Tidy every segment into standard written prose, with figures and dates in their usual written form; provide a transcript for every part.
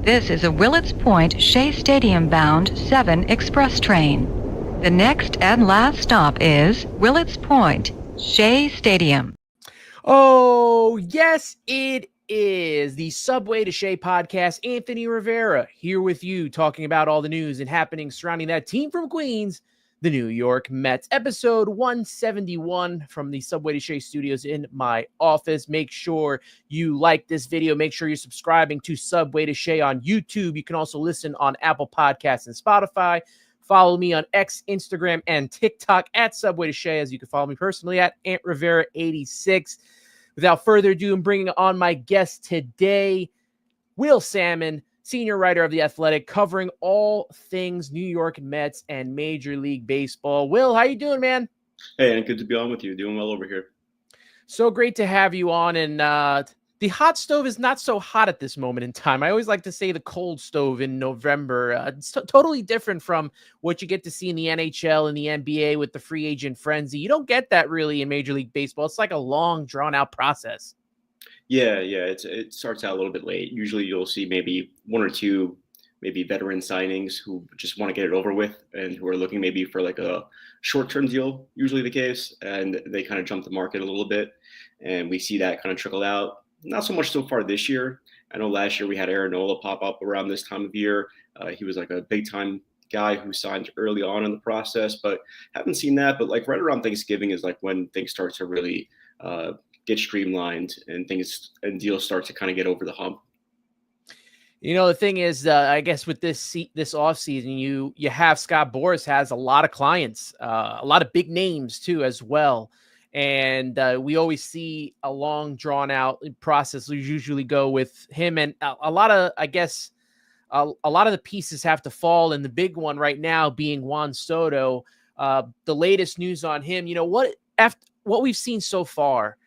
This is a Willets Point Shea Stadium bound 7 express train. The next and last stop is Willets Point, Shea Stadium. Oh, yes, it is the Subway to Shea podcast. Anthony Rivera here with you, talking about all the news and happenings surrounding that team from Queens, the New York Mets. Episode 171 from the Subway to Shea studios in my office. Make sure you like this video. Make sure you're subscribing to Subway to Shea on YouTube. You can also listen on Apple Podcasts and Spotify. Follow me on X, Instagram, and TikTok at Subway to Shea, as you can follow me personally at Ant Rivera 86. Without further ado, I'm bringing on my guest today, Will Sammon, senior writer of The Athletic, covering all things New York Mets and Major League Baseball. Will, how you doing, man? Hey, and good to be on with you. Doing well over here. So great to have you on. And the hot stove is not so hot at this moment in time. I always like to say the cold stove in November. It's totally different from what you get to see in the NHL and the NBA with the free agent frenzy. You don't get that really in Major League Baseball. It's like a long, drawn-out process. Yeah. It starts out a little bit late. Usually you'll see maybe one or two maybe veteran signings who just want to get it over with and who are looking maybe for like a short-term deal, usually the case, and they kind of jump the market a little bit. And we see that kind of trickle out. Not so much so far this year. I know last year we had Aaron Nola pop up around this time of year. He was like a big-time guy who signed early on in the process, but haven't seen that. But like right around Thanksgiving is like when things start to really get streamlined and things and deals start to kind of get over the hump. You know, the thing is, I guess with this offseason, you have Scott Boras has a lot of clients, a lot of big names too as well. And we always see a long drawn out process. We usually go with him, and a lot of, I guess, a lot of the pieces have to fall. And the big one right now being Juan Soto. The latest news on him, you know, what we've seen so far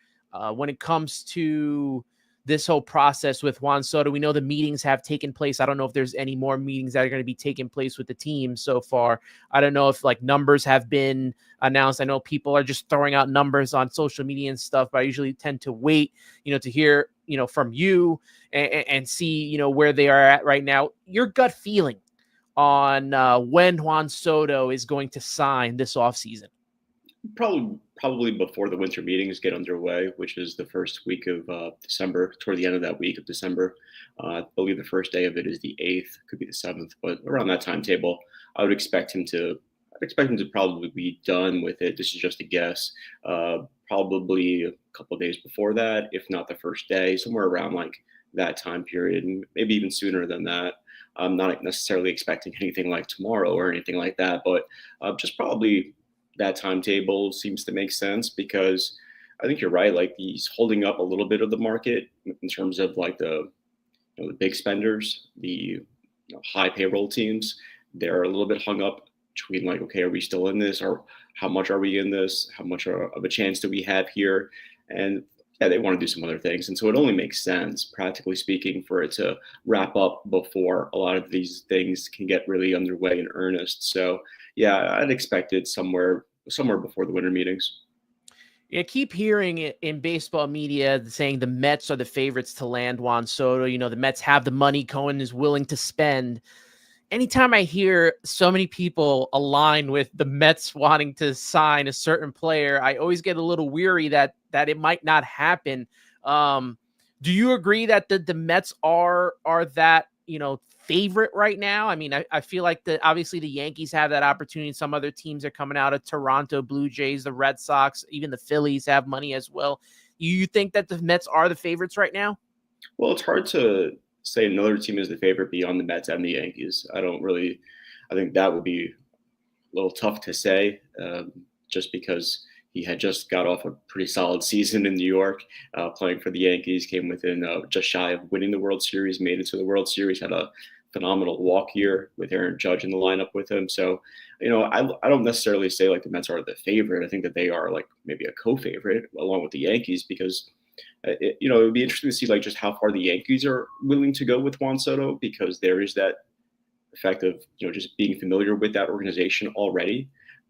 when it comes to this whole process with Juan Soto. We know the meetings have taken place. I don't know if there's any more meetings that are going to be taking place with the team so far. I don't know if like numbers have been announced. I know people are just throwing out numbers on social media and stuff, but I usually tend to wait, to hear, from you and see, where they are at right now. Your gut feeling on when Juan Soto is going to sign this offseason. Probably before the winter meetings get underway, which is the first week of December, toward the end of that week of December. I believe the first day of it is the 8th, could be the 7th, but around that timetable, I'd expect him to probably be done with it. This is just a guess. Probably a couple of days before that, if not the first day, somewhere around like that time period, and maybe even sooner than that. I'm not necessarily expecting anything like tomorrow or anything like that, but just probably that timetable seems to make sense, because I think you're right. Like, he's holding up a little bit of the market in terms of like the big spenders, the high payroll teams. They're a little bit hung up between like, okay, are we still in this, or how much are we in this? How much of a chance do we have here? And yeah, they want to do some other things. And so it only makes sense, practically speaking, for it to wrap up before a lot of these things can get really underway in earnest. So yeah, I'd expect it somewhere before the winter meetings. Yeah, keep hearing it in baseball media saying the Mets are the favorites to land Juan Soto. The Mets have the money. Cohen is willing to spend. Anytime I hear so many people align with the Mets wanting to sign a certain player, I always get a little weary that it might not happen. Do you agree that the Mets are that, favorite right now? I mean, I feel like obviously the Yankees have that opportunity. Some other teams are coming out of Toronto, Blue Jays, the Red Sox, even the Phillies have money as well. You think that the Mets are the favorites right now? Well, it's hard to say another team is the favorite beyond the Mets and the Yankees. I think that would be a little tough to say, just because he had just got off a pretty solid season in New York, playing for the Yankees, came within just shy of winning the World Series, made it to the World Series, had a phenomenal walk year with Aaron Judge in the lineup with him. So, I don't necessarily say like the Mets are the favorite. I think that they are like maybe a co-favorite along with the Yankees, because it would be interesting to see like just how far the Yankees are willing to go with Juan Soto, because there is that effect of just being familiar with that organization already.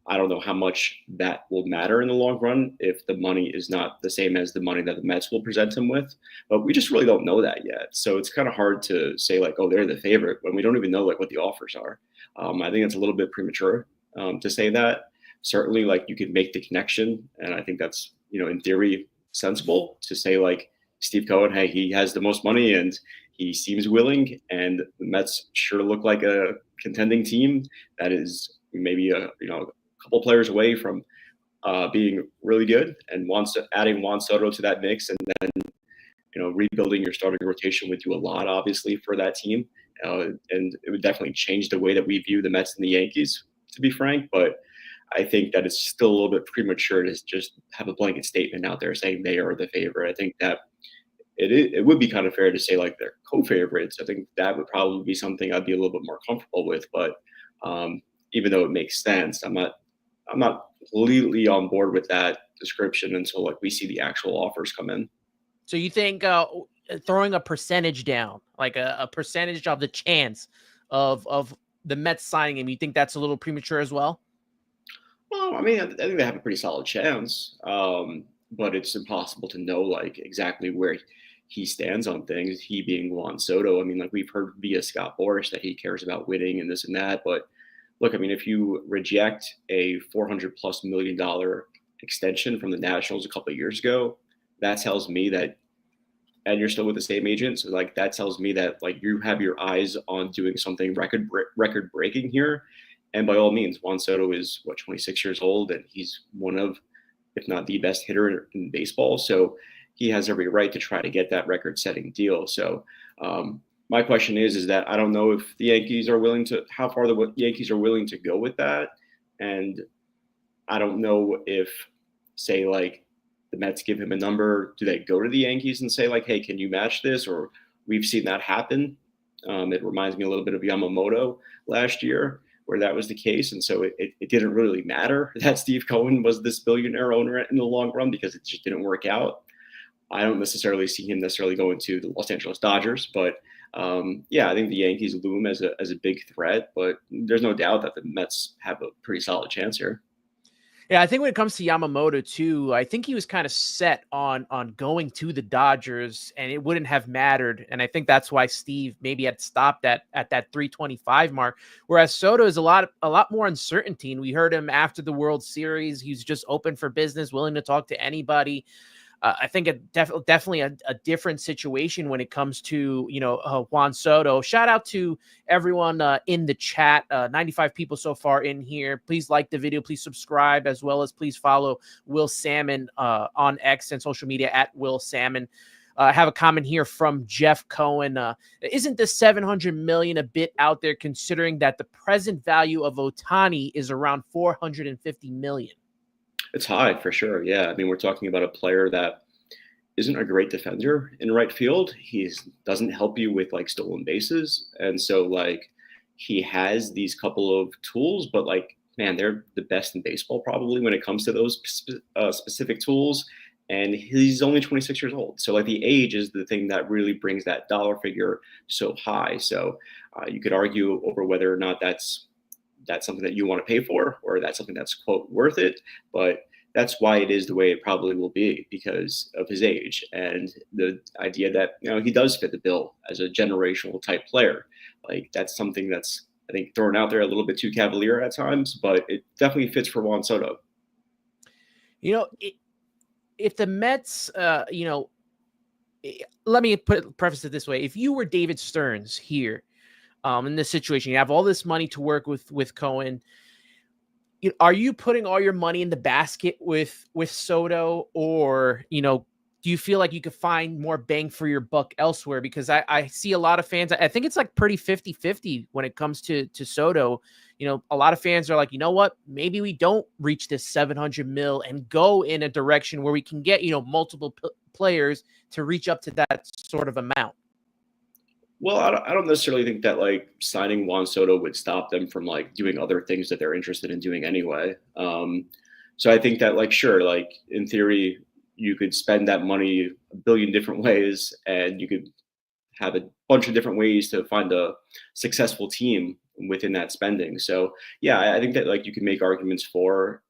I don't know how much that will matter in the long run if the money is not the same as the money that the Mets will present him with. But we just really don't know that yet. So it's kind of hard to say like, oh, they're the favorite when we don't even know like what the offers are. I think it's a little bit premature to say that. Certainly, like you could make the connection, and I think that's in theory sensible to say like Steve Cohen, hey, he has the most money and he seems willing, and the Mets sure look like a contending team that is maybe a couple players away from being really good, and adding Juan Soto to that mix, and then rebuilding your starting rotation would do a lot, obviously, for that team, and it would definitely change the way that we view the Mets and the Yankees, to be frank. But I think that it's still a little bit premature to just have a blanket statement out there saying they are the favorite. I think that it would be kind of fair to say like they're co-favorites. I think that would probably be something I'd be a little bit more comfortable with. But even though it makes sense, I'm not completely on board with that description until like we see the actual offers come in. So you think throwing a percentage down, like a percentage of the chance of the Mets signing him, you think that's a little premature as well? Well, I mean, I think they have a pretty solid chance, but it's impossible to know like exactly where he stands on things. He being Juan Soto, I mean, like we've heard via Scott Boras that he cares about winning and this and that. But look, I mean, if you reject a $400+ million extension from the Nationals a couple of years ago, that tells me that, and you're still with the same agent, so like that tells me that like you have your eyes on doing something record breaking here. And by all means, Juan Soto is 26 years old, and he's one of, if not the best hitter in baseball. So he has every right to try to get that record-setting deal. So my question is that I don't know if the Yankees are willing to, how far the Yankees are willing to go with that, and I don't know if, say, like the Mets give him a number, do they go to the Yankees and say like, hey, can you match this? Or we've seen that happen. It reminds me a little bit of Yamamoto last year, where that was the case. And so it didn't really matter that Steve Cohen was this billionaire owner in the long run because it just didn't work out. I don't necessarily see him going to the Los Angeles Dodgers, but I think the Yankees loom as a big threat, but there's no doubt that the Mets have a pretty solid chance here. Yeah, I think when it comes to Yamamoto too, I think he was kind of set on going to the Dodgers, and it wouldn't have mattered. And I think that's why Steve maybe had stopped at that 325 mark. Whereas Soto is a lot more uncertainty. And we heard him after the World Series. He was just open for business, willing to talk to anybody. I think definitely a different situation when it comes to, Juan Soto. Shout out to everyone in the chat. 95 people so far in here. Please like the video. Please subscribe, as well as please follow Will Sammon on X and social media at Will Sammon. I have a comment here from Jeff Cohen. Isn't the $700 million a bit out there, considering that the present value of Ohtani is around $450 million? It's high for sure. Yeah. I mean, we're talking about a player that isn't a great defender in right field. He doesn't help you with like stolen bases. And so like he has these couple of tools, but like, man, they're the best in baseball probably when it comes to those specific tools. And he's only 26 years old. So like the age is the thing that really brings that dollar figure so high. So you could argue over whether or not that's something that you want to pay for, or that's something that's quote worth it. But that's why it is the way it probably will be, because of his age and the idea that he does fit the bill as a generational type player. Like that's something that's, I think, thrown out there a little bit too cavalier at times, but it definitely fits for Juan Soto. If the Mets, let me preface it this way: if you were David Stearns here, in this situation, you have all this money to work with Cohen. Are you putting all your money in the basket with Soto, or do you feel like you could find more bang for your buck elsewhere? Because I see a lot of fans. I think it's like pretty 50-50 when it comes to Soto. A lot of fans are like, you know what? Maybe we don't reach this 700 mil and go in a direction where we can get multiple players to reach up to that sort of amount. Well, I don't necessarily think that like signing Juan Soto would stop them from like doing other things that they're interested in doing anyway. So I think that like, sure, like in theory, you could spend that money a billion different ways, and you could have a bunch of different ways to find a successful team within that spending. So yeah, I think that like you can make arguments for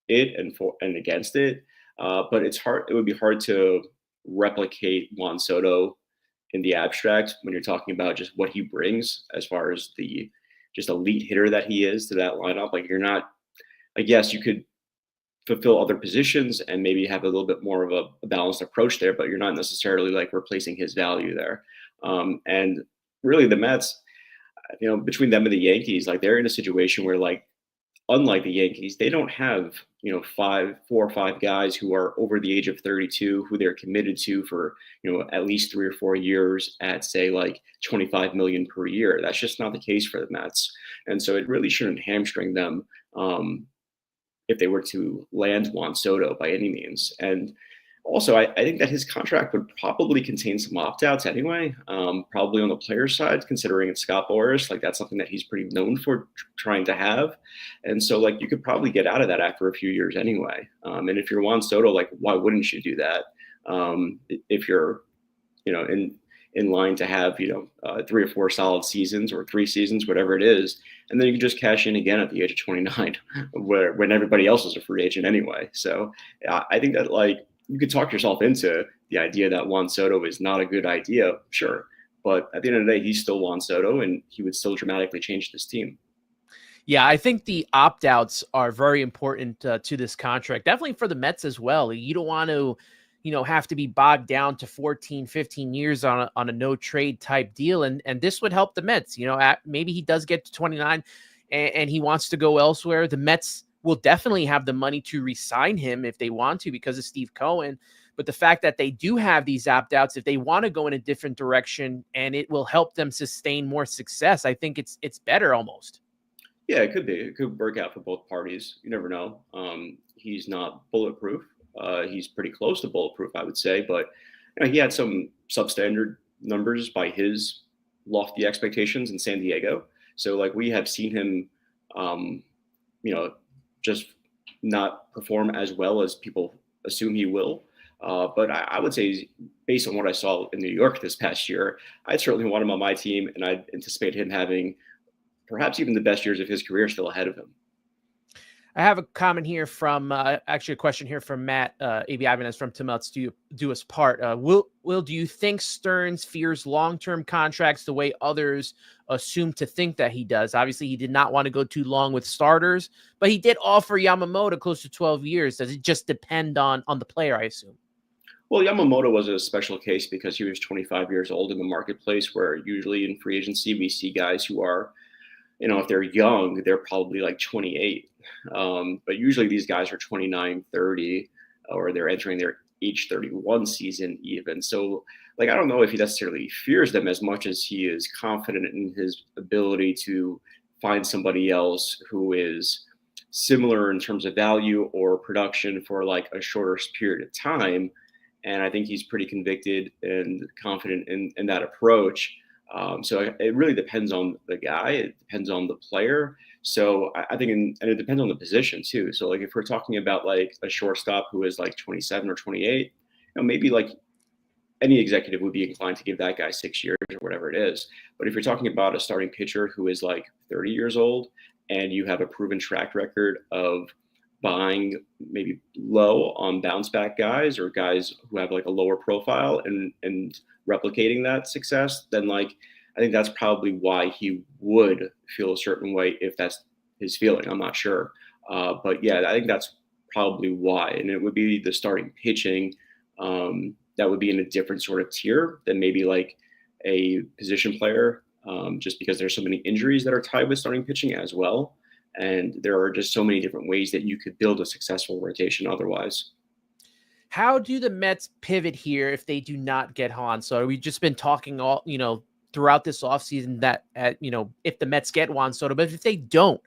it and against it, but it's hard. It would be hard to replicate Juan Soto in the abstract when you're talking about just what he brings as far as the just elite hitter that he is to that lineup. Like you're not like yes, you could fulfill other positions and maybe have a little bit more of a balanced approach there, but you're not necessarily like replacing his value there. And really, the Mets, between them and the Yankees, like they're in a situation where like unlike the Yankees, they don't have, 4 or 5 guys who are over the age of 32 who they're committed to for, at least 3 or 4 years at say like 25 million per year. That's just not the case for the Mets. And so it really shouldn't hamstring them if they were to land Juan Soto by any means. And also, I think that his contract would probably contain some opt-outs anyway, probably on the player side, considering it's Scott Boras. Like, that's something that he's pretty known for trying to have. And so, like, you could probably get out of that after a few years anyway. And if you're Juan Soto, like, why wouldn't you do that? If you're, in line to have, 3 or 4 solid seasons or 3 seasons, whatever it is. And then you can just cash in again at the age of 29, when everybody else is a free agent anyway. So I think that, like, you could talk yourself into the idea that Juan Soto is not a good idea, sure. But at the end of the day, he's still Juan Soto, and he would still dramatically change this team. Yeah, I think the opt-outs are very important to this contract. Definitely for the Mets as well. You don't want to, have to be bogged down to 14, 15 years on a no trade type deal. And this would help the Mets. Maybe he does get to 29 and he wants to go elsewhere. The Mets will definitely have the money to re-sign him if they want to because of Steve Cohen. But the fact that they do have these opt-outs, if they want to go in a different direction and it will help them sustain more success, I think it's better almost. Yeah, it could be. It could work out for both parties. You never know. He's not bulletproof. He's pretty close to bulletproof, I would say. But he had some substandard numbers by his lofty expectations in San Diego. So, like, we have seen him, just not perform as well as people assume he will. But I would say, based on what I saw in New York this past year, I'd certainly want him on my team, and I'd anticipate him having perhaps even the best years of his career still ahead of him. I have a comment here from, actually a question here from Matt, A.B. Ibanez from Tumults Do Us Part. Will, do you think Stearns fears long-term contracts the way others assume to think that he does? Obviously, he did not want to go too long with starters, but he did offer Yamamoto close to 12 years. Does it just depend on the player, I assume? Well, Yamamoto was a special case because he was 25 years old in the marketplace, where usually in free agency, we see guys who are, if they're young, they're probably like 28. But usually these guys are 29, 30, or they're entering their age 31 season even. So, like, I don't know if he necessarily fears them as much as he is confident in his ability to find somebody else who is similar in terms of value or production for like a shorter period of time. And I think he's pretty convicted and confident in that approach. So it really depends on the guy. It depends on the player. So I think, and it depends on the position too. So, like, if we're talking about like a shortstop who is like 27 or 28, maybe like any executive would be inclined to give that guy 6 years or whatever it is. But if you're talking about a starting pitcher who is like 30 years old and you have a proven track record of buying maybe low on bounce back guys or guys who have like a lower profile and replicating that success, then like I think that's probably why he would feel a certain way if that's his feeling. I'm not sure. But yeah, I think that's probably why. And it would be the starting pitching that would be in a different sort of tier than maybe like a position player, just because there's so many injuries that are tied with starting pitching as well. And there are just so many different ways that you could build a successful rotation otherwise. How do the Mets pivot here if they do not get Juan? So we've just been talking all, throughout this offseason that, if the Mets get Juan Soto, but if they don't,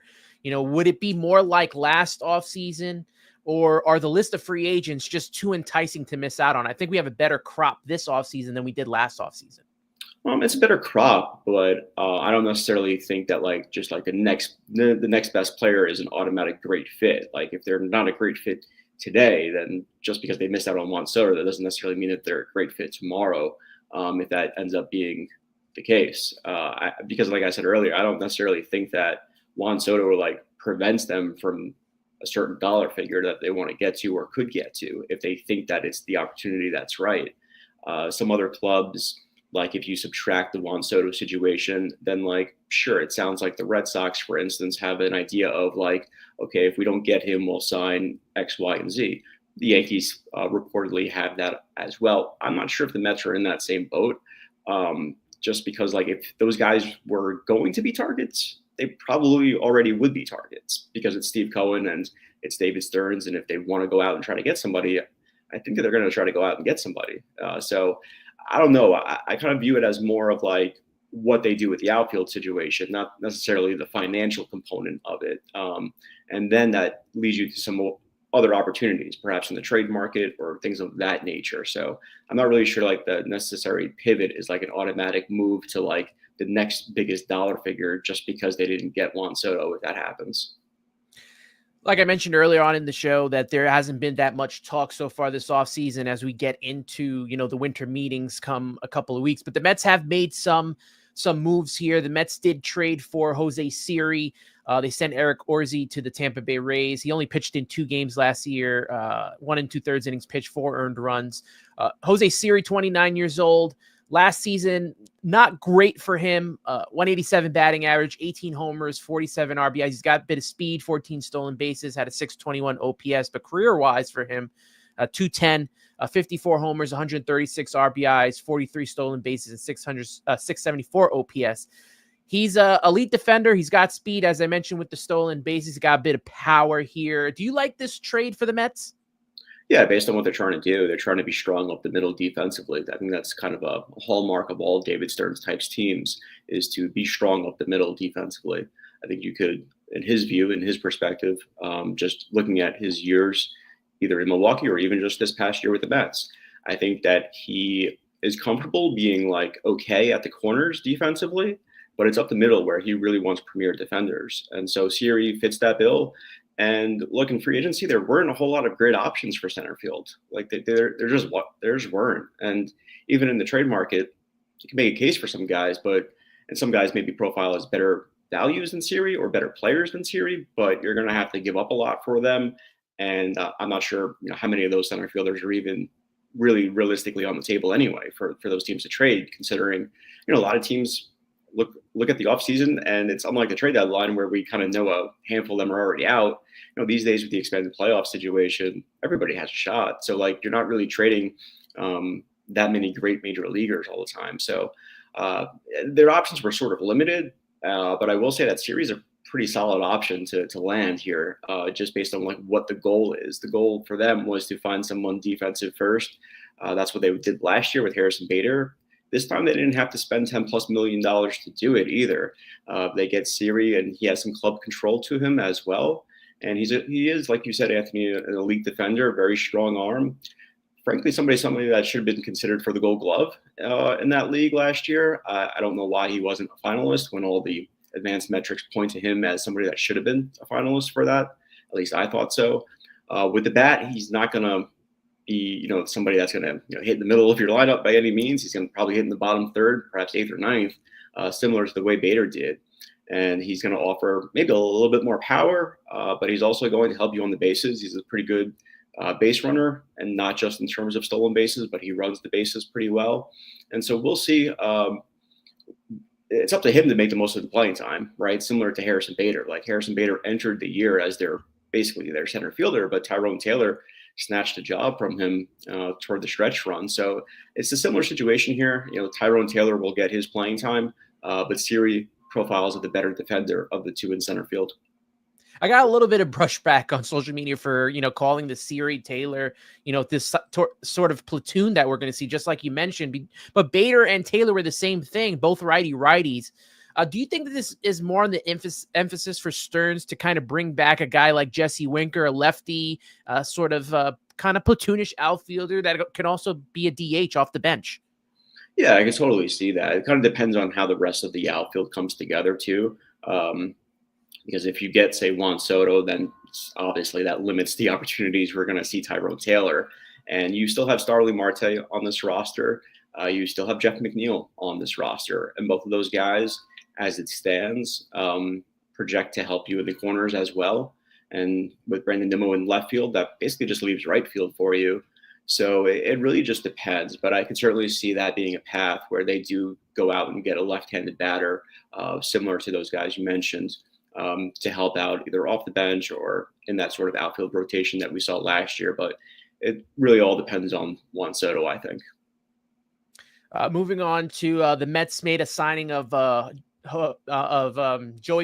would it be more like last offseason, or are the list of free agents just too enticing to miss out on? I think we have a better crop this offseason than we did last offseason. It's a better crop, but I don't necessarily think that like just like the next best player is an automatic great fit. Like, if they're not a great fit today, then just because they missed out on Juan Soto, that doesn't necessarily mean that they're a great fit tomorrow. If that ends up being the case. Because like I said earlier, I don't necessarily think that Juan Soto like prevents them from a certain dollar figure that they want to get to or could get to if they think that it's the opportunity that's right. Some other clubs, like if you subtract the Juan Soto situation, then like, sure, it sounds like the Red Sox, for instance, have an idea of like, okay, if we don't get him, we'll sign X, Y, and Z. The Yankees reportedly have that as well. I'm not sure if the Mets are in that same boat. Just because like if those guys were going to be targets, they probably already would be targets because it's Steve Cohen and it's David Stearns. And if they want to go out and try to get somebody, I think that they're going to try to go out and get somebody. So I don't know. I kind of view it as more of like what they do with the outfield situation, not necessarily the financial component of it. And then that leads you to some other opportunities, perhaps in the trade market or things of that nature. So I'm not really sure like the necessary pivot is like an automatic move to like the next biggest dollar figure just because they didn't get Juan Soto if that happens. Like I mentioned earlier on in the show, that there hasn't been that much talk so far this offseason as we get into, the winter meetings come a couple of weeks. But the Mets have made some moves here. The Mets did trade for Jose Siri. They sent Eric Orzi to the Tampa Bay Rays. He only pitched in 2 games last year, 1 2/3 innings pitched, 4 earned runs. Jose Siri, 29 years old. Last season, not great for him. 187 batting average, 18 homers, 47 RBIs. He's got a bit of speed, 14 stolen bases, had a 621 OPS. But career-wise for him, 210, 54 homers, 136 RBIs, 43 stolen bases, and 674 OPS. He's a elite defender. He's got speed, as I mentioned, with the stolen bases. He's got a bit of power here. Do you like this trade for the Mets? Yeah, based on what they're trying to do, they're trying to be strong up the middle defensively. I think that's kind of a hallmark of all David Stearns types teams is to be strong up the middle defensively. I think you could, in his view, in his perspective, just looking at his years, either in Milwaukee or even just this past year with the Mets, I think that he is comfortable being like okay at the corners defensively, but it's up the middle where he really wants premier defenders. And so Siri fits that bill. And look, in free agency, there weren't a whole lot of great options for center field. Like there just weren't. And even in the trade market, you can make a case for some guys, and some guys maybe profile as better values than Siri or better players than Siri, but you're going to have to give up a lot for them. And I'm not sure how many of those center fielders are even really realistically on the table anyway for those teams to trade, considering a lot of teams look at the offseason, and it's unlike the trade deadline where we kind of know a handful of them are already out. These days with the expanded playoff situation, everybody has a shot. So like you're not really trading that many great major leaguers all the time. So their options were sort of limited, but I will say that Siri is a pretty solid option to land here, just based on like what the goal is. The goal for them was to find someone defensive first. That's what they did last year with Harrison Bader. This time they didn't have to spend $10+ million to do it either. They get Siri, and he has some club control to him as well. And he is, like you said, Anthony, an elite defender, very strong arm. Frankly, somebody that should have been considered for the Gold Glove in that league last year. I don't know why he wasn't a finalist when all the advanced metrics point to him as somebody that should have been a finalist for that. At least I thought so. With the bat, he's not going to be, somebody that's going to hit in the middle of your lineup by any means. He's going to probably hit in the bottom third, perhaps 8th or 9th, similar to the way Bader did. And he's going to offer maybe a little bit more power, but he's also going to help you on the bases. He's a pretty good base runner, and not just in terms of stolen bases, but he runs the bases pretty well. And so we'll see. It's up to him to make the most of the playing time, right? Similar to Harrison Bader. Like Harrison Bader entered the year as basically their center fielder, but Tyrone Taylor snatched a job from him toward the stretch run. So it's a similar situation here. Tyrone Taylor will get his playing time, but Siri profiles of the better defender of the two in center field. I got a little bit of brushback on social media for, calling the Siri Taylor, this sort of platoon that we're going to see, just like you mentioned. But Bader and Taylor were the same thing, both righties. Do you think that this is more on the emphasis for Stearns to kind of bring back a guy like Jesse Winker, a lefty, sort of kind of platoonish outfielder that can also be a DH off the bench? Yeah, I can totally see that. It kind of depends on how the rest of the outfield comes together too. Because if you get, say, Juan Soto, then obviously that limits the opportunities we're going to see Tyrone Taylor. And you still have Starling Marte on this roster. you still have Jeff McNeil on this roster, and both of those guys, as it stands, project to help you in the corners as well. And with Brandon Nimmo in left field, that basically just leaves right field for you. So it really just depends, but I can certainly see that being a path where they do go out and get a left-handed batter, similar to those guys you mentioned, to help out either off the bench or in that sort of outfield rotation that we saw last year. But it really all depends on Juan Soto, I think. Moving on to the Mets made a signing of Joey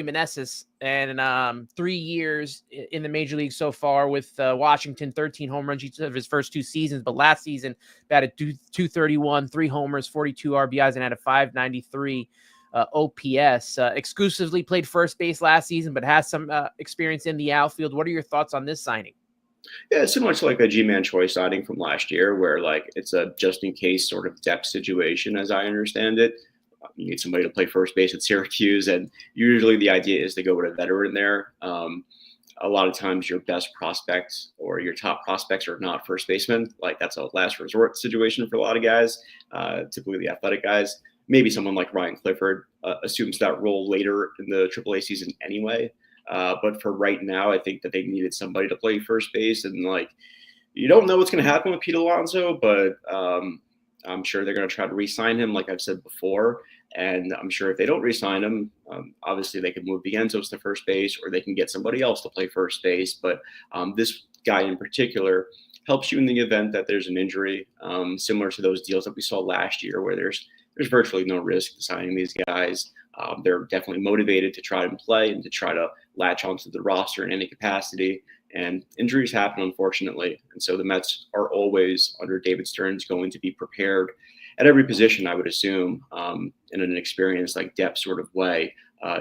Meneses, and 3 years in the major league so far with Washington, 13 home runs each of his first 2 seasons. But last season, batted 231, 3 homers, 42 RBIs, and had a 593 OPS. Exclusively played first base last season, but has some experience in the outfield. What are your thoughts on this signing? Yeah, it's similar to like a G-Man Choi signing from last year, where like it's a just in case sort of depth situation, as I understand it. You need somebody to play first base at Syracuse, and usually the idea is to go with a veteran there. A lot of times your best prospects or your top prospects are not first basemen. Like that's a last resort situation for a lot of guys, typically the athletic guys. Maybe someone like Ryan Clifford assumes that role later in the AAA season anyway. But for right now, I think that they needed somebody to play first base. And like, you don't know what's going to happen with Pete Alonso, but I'm sure they're going to try to re-sign him, like I've said before. And I'm sure if they don't re-sign him, obviously they can move Vientos to first base, or they can get somebody else to play first base. But this guy in particular helps you in the event that there's an injury, similar to those deals that we saw last year, where there's virtually no risk to signing these guys. They're definitely motivated to try and play and to try to latch onto the roster in any capacity. And injuries happen, unfortunately. And so the Mets are always, under David Stearns, going to be prepared at every position, I would assume, in an experienced, like depth sort of way,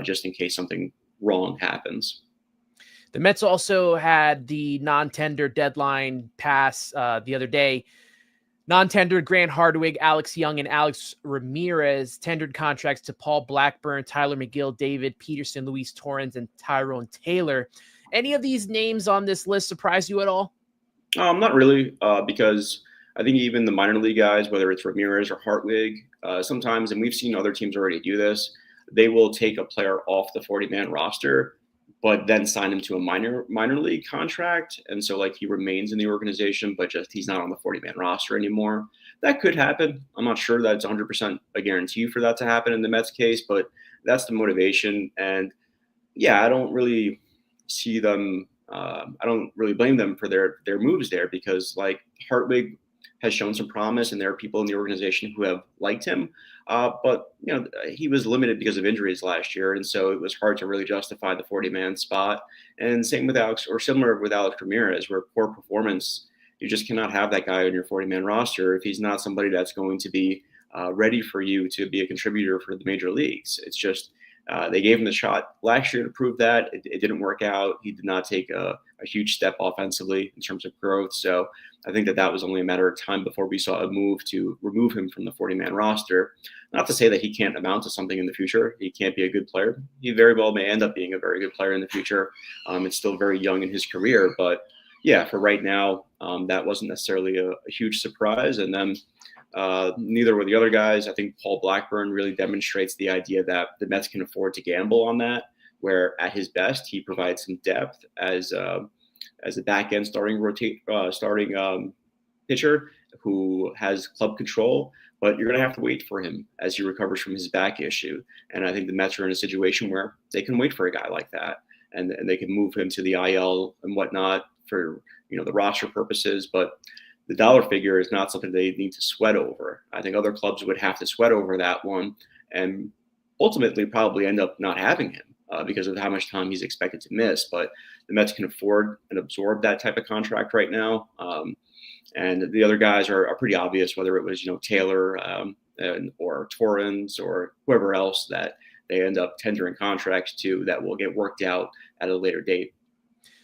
just in case something wrong happens. The Mets also had the non-tender deadline pass the other day. Non-tendered Grant Hardwig, Alex Young, and Alex Ramirez. Tendered contracts to Paul Blackburn, Tyler McGill, David Peterson, Luis Torrens, and Tyrone Taylor. Any of these names on this list surprise you at all? Not really, because I think even the minor league guys, whether it's Ramirez or Hartwig, sometimes, and we've seen other teams already do this, they will take a player off the 40-man roster, but then sign him to a minor league contract. And so like he remains in the organization, but just he's not on the 40-man roster anymore. That could happen. I'm not sure that it's 100% a guarantee for that to happen in the Mets case, but that's the motivation. And yeah, I don't really see them. I don't really blame them for their moves there, because like Hartwig has shown some promise, and there are people in the organization who have liked him. But you know, he was limited because of injuries last year, and so it was hard to really justify the 40-man spot. And same with Alex, or similar with Alex Ramirez, where poor performance, you just cannot have that guy on your 40-man roster if he's not somebody that's going to be ready for you to be a contributor for the major leagues. It's just they gave him the shot last year to prove that. It didn't work out. He did not take a huge step offensively in terms of growth. So I think that was only a matter of time before we saw a move to remove him from the 40-man roster. Not to say that he can't amount to something in the future. He can't be a good player. He very well may end up being a very good player in the future. It's still very young in his career. But yeah, for right now, that wasn't necessarily a huge surprise. And then neither were the other guys. I think Paul Blackburn really demonstrates the idea that the Mets can afford to gamble on that, where at his best, he provides some depth as a back end starting pitcher who has club control, but you're going to have to wait for him as he recovers from his back issue. And I think the Mets are in a situation where they can wait for a guy like that, and they can move him to the IL and whatnot for, you know, the roster purposes. But the dollar figure is not something they need to sweat over. I think other clubs would have to sweat over that one, and ultimately probably end up not having him because of how much time he's expected to miss. But the Mets can afford and absorb that type of contract right now. And the other guys are pretty obvious, whether it was, you know, Taylor or Torrens or whoever else that they end up tendering contracts to, that will get worked out at a later date.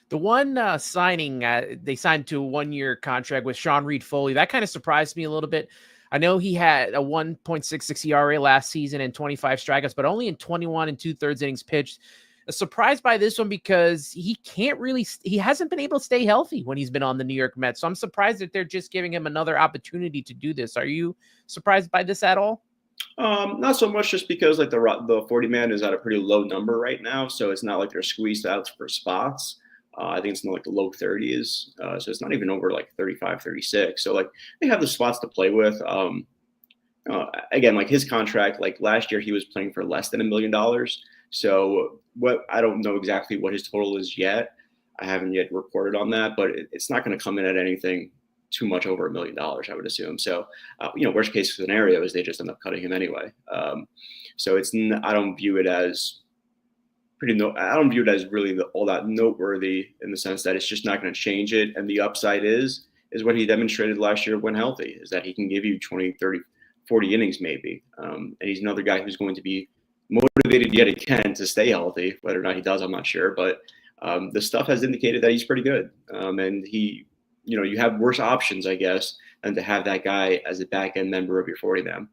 The one signing, they signed to a 1-year contract with Sean Reed Foley. That kind of surprised me a little bit. I know he had a 1.66 ERA last season and 25 strikeouts, but only in 21 2/3 innings pitched. surprised by this one because he hasn't been able to stay healthy when he's been on the New York Mets. So I'm surprised that they're just giving him another opportunity to do this. Are you surprised by this at all? Not so much, just because like the 40 man is at a pretty low number right now, so it's not like they're squeezed out for spots. I think it's in like the low 30s, so it's not even over like 35, 36. So like they have the spots to play with. Again, like his contract, like last year he was playing for less than $1 million. So I don't know exactly what his total is yet. I haven't yet reported on that, but it's not going to come in at anything too much over $1 million, I would assume. So, worst case scenario is they just end up cutting him anyway. So I don't view it as I don't view it as really all that noteworthy, in the sense that it's just not going to change it. And the upside is what he demonstrated last year when healthy, is that he can give you 20, 30, 40 innings maybe. And he's another guy who's going to be motivated yet again to stay healthy. Whether or not he does, I'm not sure. But the stuff has indicated that he's pretty good. And you have worse options, I guess, than to have that guy as a back end member of your 40 man.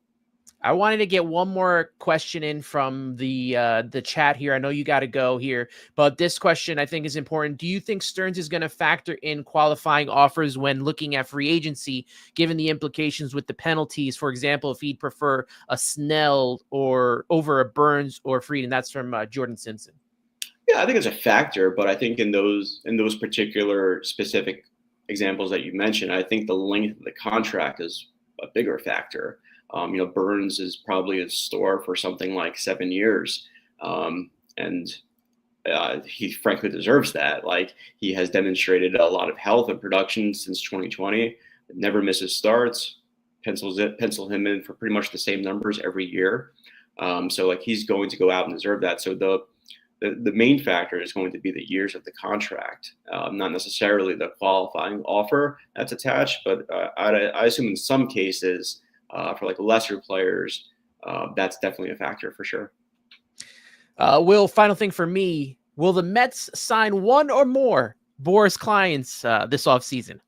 I wanted to get one more question in from the chat here. I know you got to go here, but this question I think is important. Do you think Stearns is going to factor in qualifying offers when looking at free agency, given the implications with the penalties? For example, if he'd prefer a Snell or over a Burns or Fried, and that's from Jordan Simpson. Yeah, I think it's a factor, but I think in those particular specific examples that you mentioned, I think the length of the contract is a bigger factor. Burns is probably in store for something like 7 years. And he frankly deserves that. Like, he has demonstrated a lot of health and production since 2020, never misses starts, pencil him in for pretty much the same numbers every year. So like, he's going to go out and deserve that. So the main factor is going to be the years of the contract, not necessarily the qualifying offer that's attached. But I assume in some cases, for like lesser players, that's definitely a factor for sure. Will, final thing for me, will the Mets sign one or more Boras clients this offseason?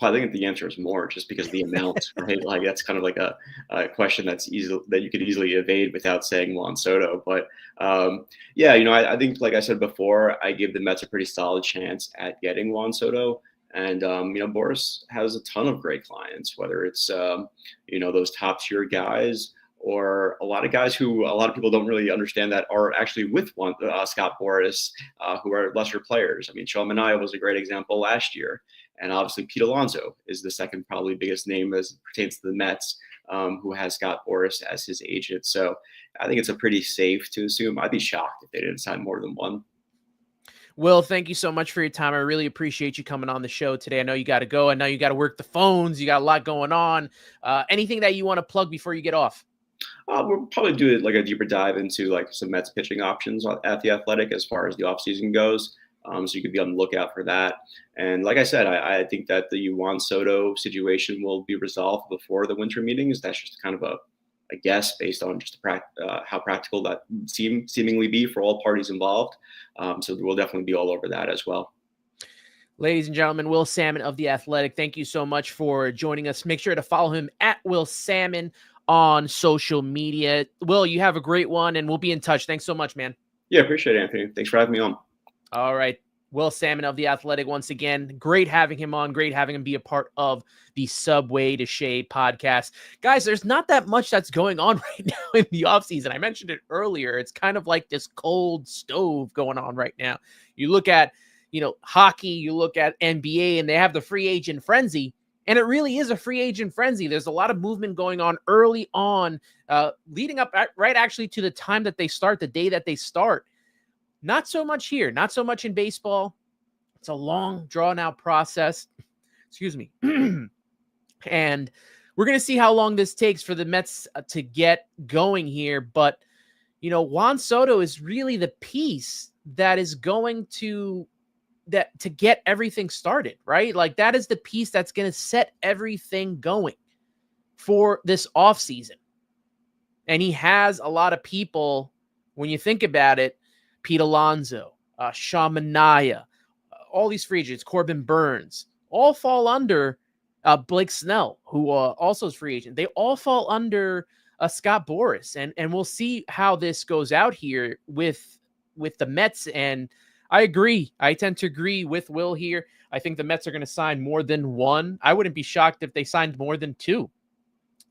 Well, I think the answer is more, just because of the amount, right? Like, that's kind of like a question that you could easily evade without saying Juan Soto. But I think, like I said before, I give the Mets a pretty solid chance at getting Juan Soto. And, Boras has a ton of great clients, whether it's, those top tier guys, or a lot of guys who a lot of people don't really understand that are actually with Scott Boras, who are lesser players. I mean, Joey Meneses was a great example last year. And obviously Pete Alonso is the second probably biggest name as it pertains to the Mets, who has Scott Boras as his agent. So I think it's a pretty safe to assume. I'd be shocked if they didn't sign more than one. Will, thank you so much for your time. I really appreciate you coming on the show today. I know you got to go. I know you got to work the phones. You got a lot going on. Anything that you want to plug before you get off? We'll probably do like a deeper dive into like some Mets pitching options at The Athletic as far as the offseason goes. So you could be on the lookout for that. And like I said, I think that the Juan Soto situation will be resolved before the winter meetings. That's just kind of a guess based on just how practical that seemingly be for all parties involved. So we'll definitely be all over that as well. Ladies and gentlemen, Will Sammon of The Athletic, thank you so much for joining us. Make sure to follow him at Will Sammon on social media. Will, you have a great one, and we'll be in touch. Thanks so much, man. Yeah, appreciate it, Anthony. Thanks for having me on. All right. Will Sammon of The Athletic, once again, great having him on. Great having him be a part of the Subway to Shea podcast. Guys, there's not that much that's going on right now in the offseason. I mentioned it earlier. It's kind of like this cold stove going on right now. You look at, hockey, you look at NBA, and they have the free agent frenzy. And it really is a free agent frenzy. There's a lot of movement going on early on, leading up right actually to the time that they start, the day that they start. Not so much here, not so much in baseball. It's a long, drawn-out process. Excuse me. And we're going to see how long this takes for the Mets to get going here. But, Juan Soto is really the piece that is going to get everything started, right? Like, that is the piece that's going to set everything going for this offseason. And he has a lot of people, when you think about it, Pete Alonso, Sean Manaea, all these free agents, Corbin Burns, all fall under Blake Snell, who also is free agent. They all fall under Scott Boras. And we'll see how this goes out here with with the Mets. And I agree. I tend to agree with Will here. I think the Mets are going to sign more than one. I wouldn't be shocked if they signed more than two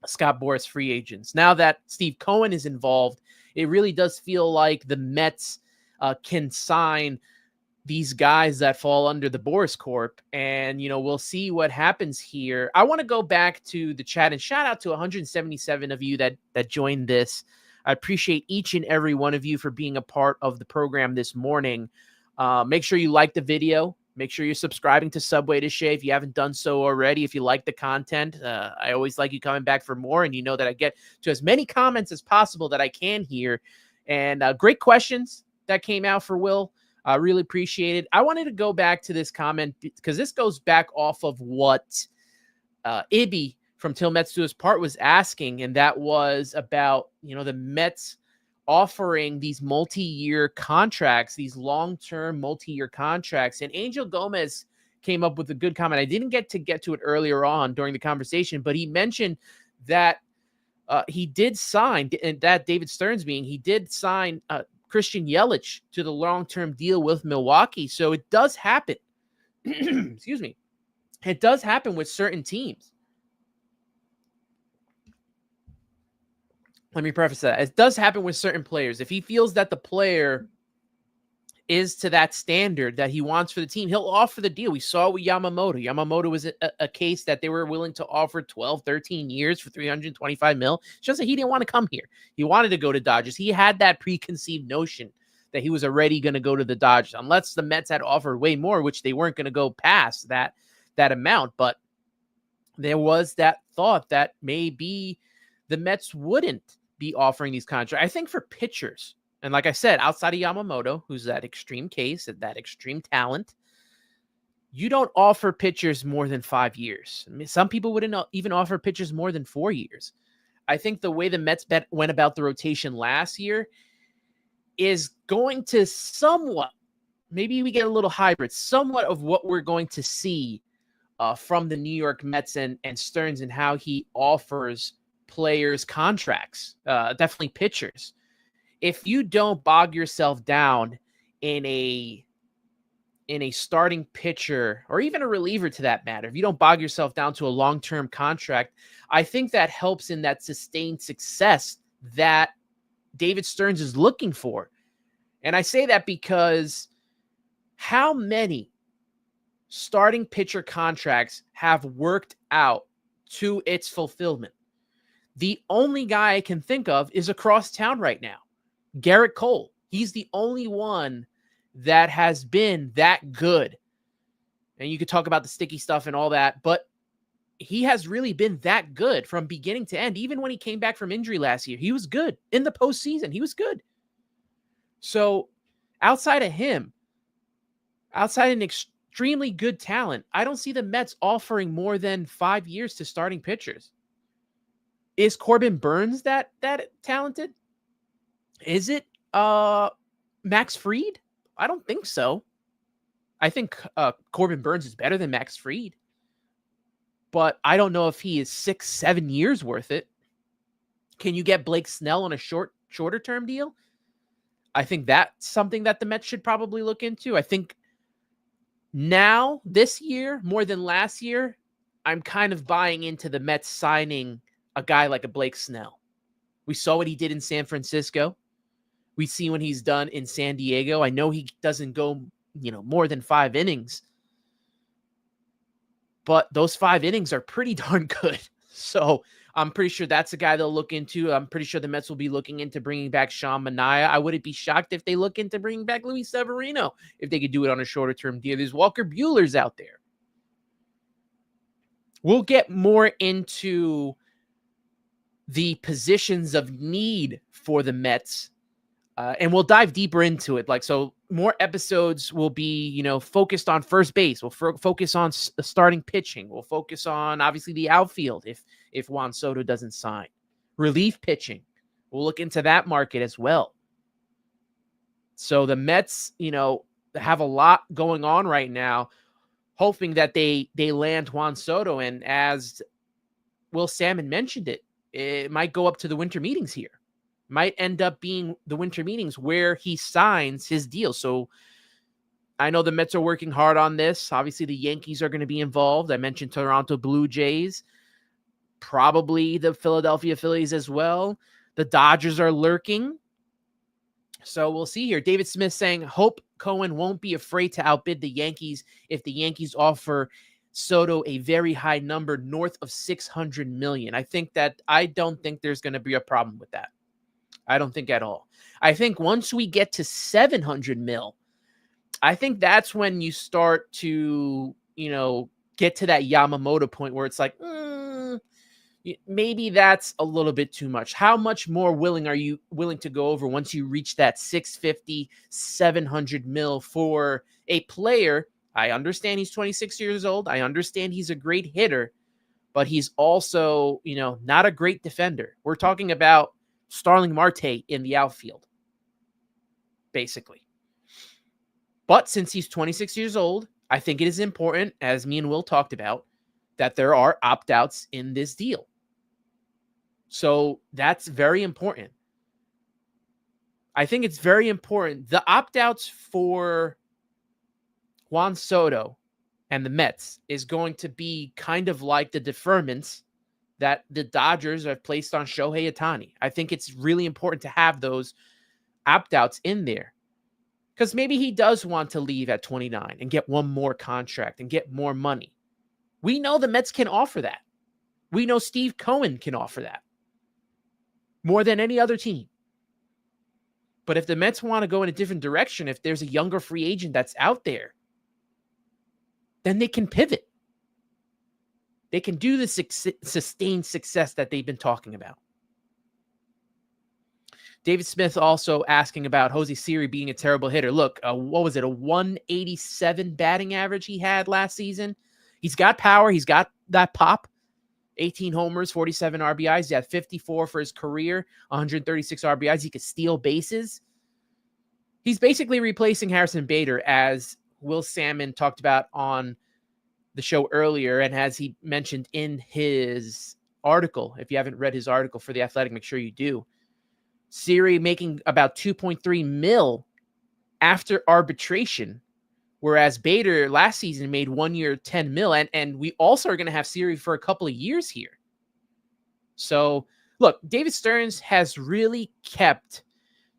Scott Boras free agents. Now that Steve Cohen is involved, it really does feel like the Mets can sign these guys that fall under the Boras Corp. And, we'll see what happens here. I want to go back to the chat and shout out to 177 of you that joined this. I appreciate each and every one of you for being a part of the program this morning. Make sure you like the video. Make sure you're subscribing to Subway to Shea if you haven't done so already. If you like the content, I always like you coming back for more. And you know that I get to as many comments as possible that I can here. And great questions that came out for Will. I really appreciate it. I wanted to go back to this comment because this goes back off of what Ibby from Till Mets Do Us Part was asking, and that was about, the Mets offering these multi-year contracts, these long-term multi-year contracts. And Angel Gomez came up with a good comment. I didn't get to it earlier on during the conversation, but he mentioned that he did sign, and that David Stearns being, he did sign Christian Yelich to the long-term deal with Milwaukee. So it does happen. Excuse me. It does happen with certain teams. Let me preface that. It does happen with certain players. If he feels that the player is to that standard that he wants for the team, he'll offer the deal. We saw with Yamamoto. Yamamoto was a case that they were willing to offer 12, 13 years for $325 million. It's just that he didn't want to come here. He wanted to go to Dodgers. He had that preconceived notion that he was already going to go to the Dodgers, unless the Mets had offered way more, which they weren't going to go past that amount. But there was that thought that maybe the Mets wouldn't be offering these contracts. I think for pitchers, and like I said, outside of Yamamoto, who's that extreme case, that extreme talent, you don't offer pitchers more than 5 years. I mean, some people wouldn't even offer pitchers more than 4 years. I think the way the Mets went about the rotation last year is going to somewhat, maybe we get a little hybrid, somewhat of what we're going to see from the New York Mets and Stearns and how he offers players contracts, definitely pitchers. If you don't bog yourself down in a starting pitcher or even a reliever to that matter, if you don't bog yourself down to a long-term contract, I think that helps in that sustained success that David Stearns is looking for. And I say that because how many starting pitcher contracts have worked out to its fulfillment? The only guy I can think of is across town right now, Garrett Cole. He's the only one that has been that good. And you could talk about the sticky stuff and all that, but he has really been that good from beginning to end. Even when he came back from injury last year, he was good. In the postseason, he was good. So outside of him, outside an extremely good talent, I don't see the Mets offering more than 5 years to starting pitchers. Is Corbin Burns that talented? Is it Max Fried? I don't think so. I think Corbin Burns is better than Max Fried. But I don't know if he is 6-7 years worth it. Can you get Blake Snell on a shorter term deal? I think that's something that the Mets should probably look into. I think now, this year, more than last year, I'm kind of buying into the Mets signing a guy like a Blake Snell. We saw what he did in San Francisco. We see what he's done in San Diego. I know he doesn't go, more than 5 innings, but those 5 innings are pretty darn good. So I'm pretty sure that's a guy they'll look into. I'm pretty sure the Mets will be looking into bringing back Sean Manaea. I wouldn't be shocked if they look into bringing back Luis Severino if they could do it on a shorter term deal. There's Walker Buehler's out there. We'll get more into the positions of need for the Mets, and we'll dive deeper into it. So more episodes will be, focused on first base. We'll focus on starting pitching. We'll focus on, obviously, the outfield if Juan Soto doesn't sign. Relief pitching. We'll look into that market as well. So the Mets, have a lot going on right now, hoping that they land Juan Soto. And as Will Sammon mentioned it might go up to the winter meetings here. Might end up being the winter meetings where he signs his deal. So I know the Mets are working hard on this. Obviously, the Yankees are going to be involved. I mentioned Toronto Blue Jays, probably the Philadelphia Phillies as well. The Dodgers are lurking. So we'll see here. David Smith saying, hope Cohen won't be afraid to outbid the Yankees if the Yankees offer Soto a very high number north of $600 million. I don't think there's going to be a problem with that. I don't think at all. I think once we get to $700 million, I think that's when you start to, get to that Yamamoto point where it's like, maybe that's a little bit too much. How much more are you willing to go over once you reach that 650, 700 mil for a player? I understand he's 26 years old. I understand he's a great hitter, but he's also, not a great defender. We're talking about Starling Marte in the outfield, basically. But since he's 26 years old, I think it is important, as me and Will talked about, that there are opt-outs in this deal. So that's very important. I think it's very important. The opt-outs for Juan Soto and the Mets is going to be kind of like the deferments that the Dodgers have placed on Shohei Ohtani. I think it's really important to have those opt-outs in there because maybe he does want to leave at 29 and get one more contract and get more money. We know the Mets can offer that. We know Steve Cohen can offer that more than any other team. But if the Mets want to go in a different direction, if there's a younger free agent that's out there, then they can pivot. They can do the sustained success that they've been talking about. David Smith also asking about Jose Siri being a terrible hitter. Look, what was it? A 187 batting average he had last season. He's got power. He's got that pop. 18 homers, 47 RBIs. He had 54 for his career, 136 RBIs. He could steal bases. He's basically replacing Harrison Bader, as Will Sammon talked about on the show earlier, and as he mentioned in his article. If you haven't read his article for The Athletic, make sure you do. Siri making about 2.3 mil after arbitration, whereas Bader last season made 1 year 10 mil, and we also are going to have Siri for a couple of years here. So, look, David Stearns has really kept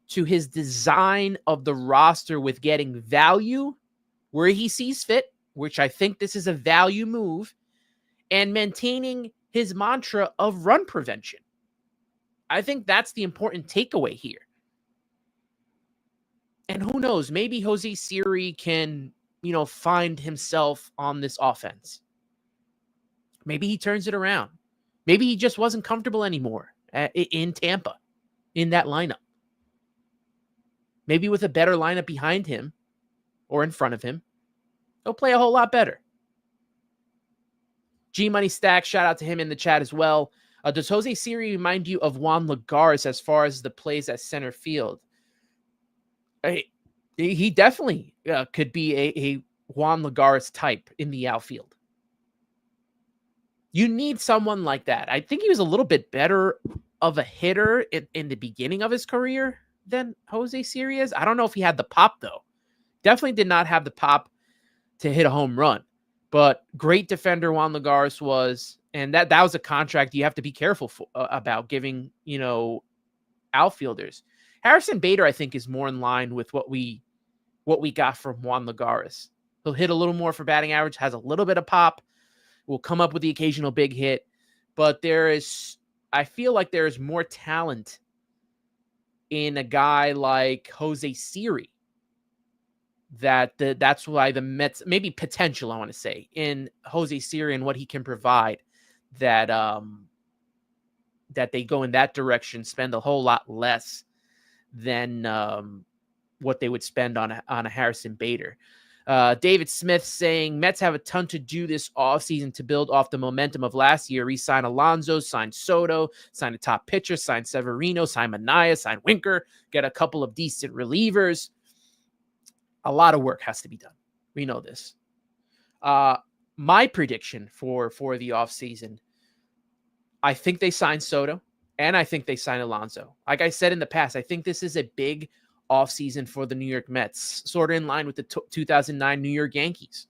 to his design of the roster with getting value where he sees fit, which I think this is a value move, and maintaining his mantra of run prevention. I think that's the important takeaway here. And who knows, maybe Jose Siri can, find himself on this offense. Maybe he turns it around. Maybe he just wasn't comfortable anymore in Tampa, in that lineup. Maybe with a better lineup behind him or in front of him, he'll play a whole lot better. G Money Stack, shout out to him in the chat as well. Does Jose Siri remind you of Juan Lagares as far as the plays at center field? He definitely could be a Juan Lagares type in the outfield. You need someone like that. I think he was a little bit better of a hitter in the beginning of his career than Jose Siri is. I don't know if he had the pop, though. Definitely did not have the pop to hit a home run. But great defender Juan Lagares was, and that was a contract you have to be careful about giving, outfielders. Harrison Bader, I think, is more in line with what we got from Juan Lagares. He'll hit a little more for batting average, has a little bit of pop, will come up with the occasional big hit, but I feel like there is more talent in a guy like Jose Siri. That's why the Mets, maybe potential, I want to say, in Jose Siri and what he can provide, that they go in that direction, spend a whole lot less than what they would spend on a Harrison Bader. David Smith saying Mets have a ton to do this offseason to build off the momentum of last year. Re-sign Alonso, sign Soto, sign a top pitcher, sign Severino, sign Manaea, sign Winker, get a couple of decent relievers. A lot of work has to be done. We know this. My prediction for the offseason, I think they sign Soto, And I think they sign Alonso. Like I said in the past, I think this is a big offseason for the New York Mets, sort of in line with the 2009 New York Yankees.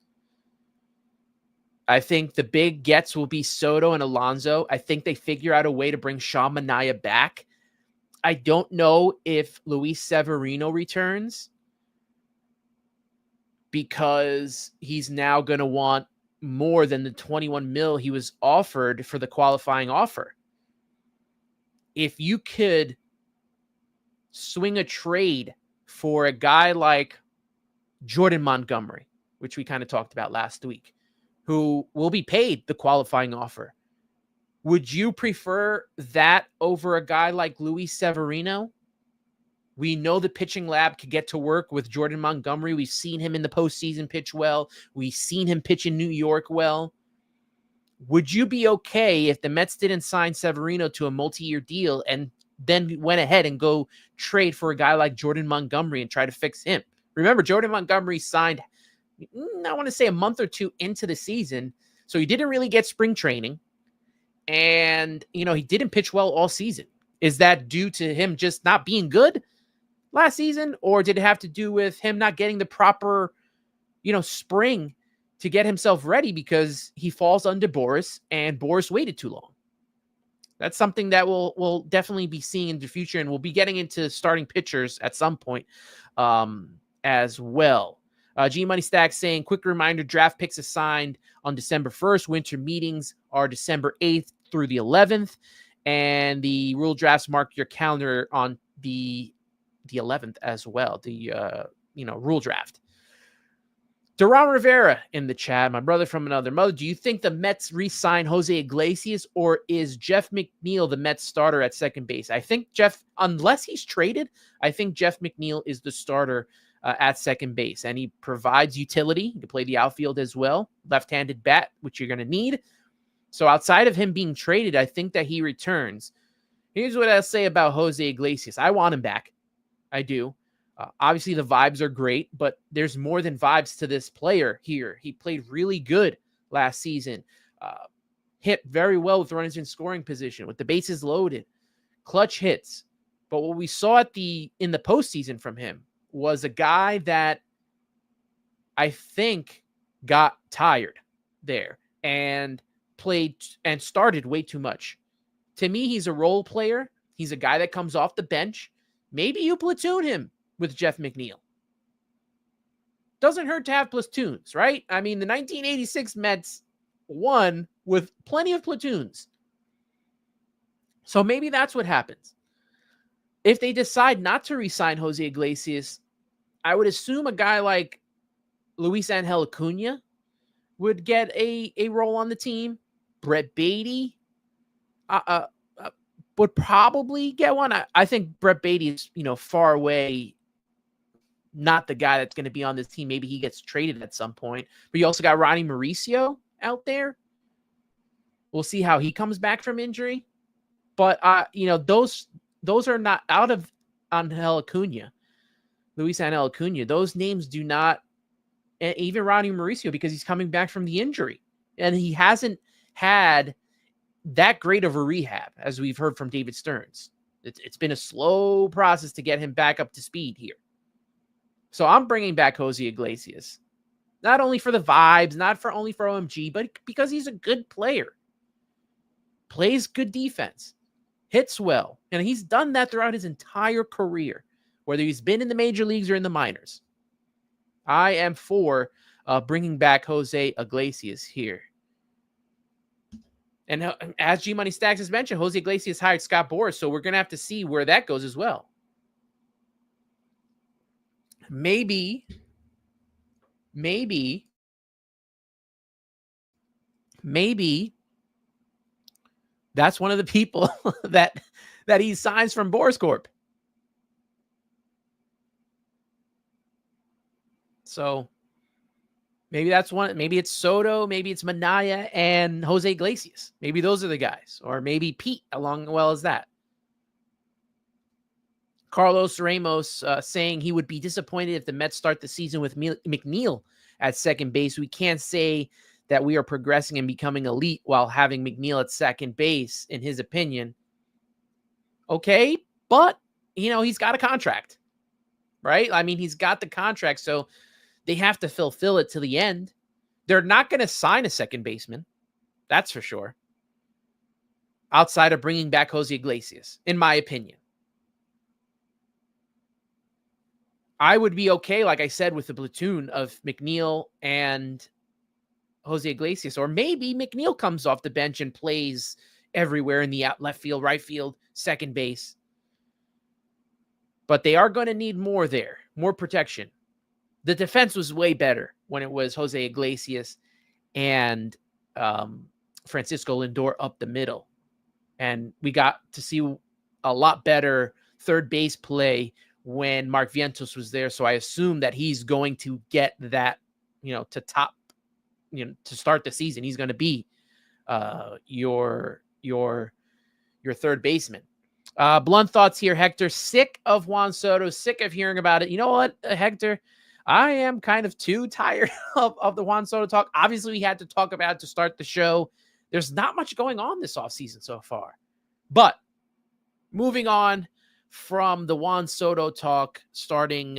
I think the big gets will be Soto and Alonso. I think they figure out a way to bring Sean Manaea back. I don't know if Luis Severino returns because he's now going to want more than the 21 mil he was offered for the qualifying offer. If you could swing a trade for a guy like Jordan Montgomery, which we kind of talked about last week, who will be paid the qualifying offer, would you prefer that over a guy like Luis Severino? We know the pitching lab could get to work with Jordan Montgomery. We've seen him in the postseason pitch well. We've seen him pitch in New York well. Would you be okay if the Mets didn't sign Severino to a multi-year deal and then went ahead and go trade for a guy like Jordan Montgomery and try to fix him? Remember, Jordan Montgomery signed, I want to say, a month or two into the season, so he didn't really get spring training. And, he didn't pitch well all season. Is that due to him just not being good last season? Or did it have to do with him not getting the proper, spring to get himself ready because he falls under Boris and Boris waited too long? That's something that we'll definitely be seeing in the future. And we'll be getting into starting pitchers at some point as well. G Money Stack saying, quick reminder, draft picks assigned on December 1st. Winter meetings are December 8th through the 11th. And the rule drafts, mark your calendar on the 11th as well. The, rule draft. Duran Rivera in the chat, my brother from another mother. Do you think the Mets re-sign Jose Iglesias, or is Jeff McNeil the Mets starter at second base? I think unless he's traded, I think Jeff McNeil is the starter at second base, and he provides utility. He can play the outfield as well. Left-handed bat, which you're going to need. So outside of him being traded, I think that he returns. Here's what I'll say about Jose Iglesias. I want him back. I do. Obviously, the vibes are great, but there's more than vibes to this player here. He played really good last season. Hit very well with runners in scoring position, with the bases loaded. Clutch hits. But what we saw in the postseason from him was a guy that I think got tired there and played and started way too much. To me, he's a role player. He's a guy that comes off the bench. Maybe you platoon him with Jeff McNeil. Doesn't hurt to have platoons, right? I mean, the 1986 Mets won with plenty of platoons. So maybe that's what happens. If they decide not to re-sign Jose Iglesias, I would assume a guy like Luis Angel Acuna would get a role on the team. Brett Beatty would probably get one. I think Brett Beatty is, far away, not the guy that's going to be on this team. Maybe he gets traded at some point. But you also got Ronnie Mauricio out there. We'll see how he comes back from injury. But, those are not out of Angel Acuna. Luis Angel Acuna, those names do not, and even Ronnie Mauricio, because he's coming back from the injury. And he hasn't had that great of a rehab, as we've heard from David Stearns. It's been a slow process to get him back up to speed here. So I'm bringing back Jose Iglesias, not only for the vibes, only for OMG, but because he's a good player. Plays good defense, hits well, and he's done that throughout his entire career, whether he's been in the major leagues or in the minors. I am for bringing back Jose Iglesias here. And as G Money Stacks has mentioned, Jose Iglesias hired Scott Boras, so we're going to have to see where that goes as well. Maybe that's one of the people that he signs from Boras Corp. So maybe that's one. Maybe it's Soto. Maybe it's Manaea and Jose Iglesias. Maybe those are the guys. Or maybe Pete along well as that. Carlos Ramos saying he would be disappointed if the Mets start the season with McNeil at second base. We can't say that we are progressing and becoming elite while having McNeil at second base, in his opinion. Okay. But, he's got a contract, right? I mean, he's got the contract, so they have to fulfill it to the end. They're not going to sign a second baseman. That's for sure. Outside of bringing back Jose Iglesias, in my opinion. I would be okay, like I said, with the platoon of McNeil and Jose Iglesias, or maybe McNeil comes off the bench and plays everywhere in the left field, right field, second base. But they are going to need more there, more protection. The defense was way better when it was Jose Iglesias and Francisco Lindor up the middle. And we got to see a lot better third base play when Mark Vientos was there. So I assume that he's going to get that, to top, to start the season. He's going to be your third baseman. Blunt thoughts here, Hector. Sick of Juan Soto, sick of hearing about it. You know what, Hector? I am kind of too tired of the Juan Soto talk. Obviously, we had to talk about it to start the show. There's not much going on this offseason so far. But moving on from the Juan Soto talk starting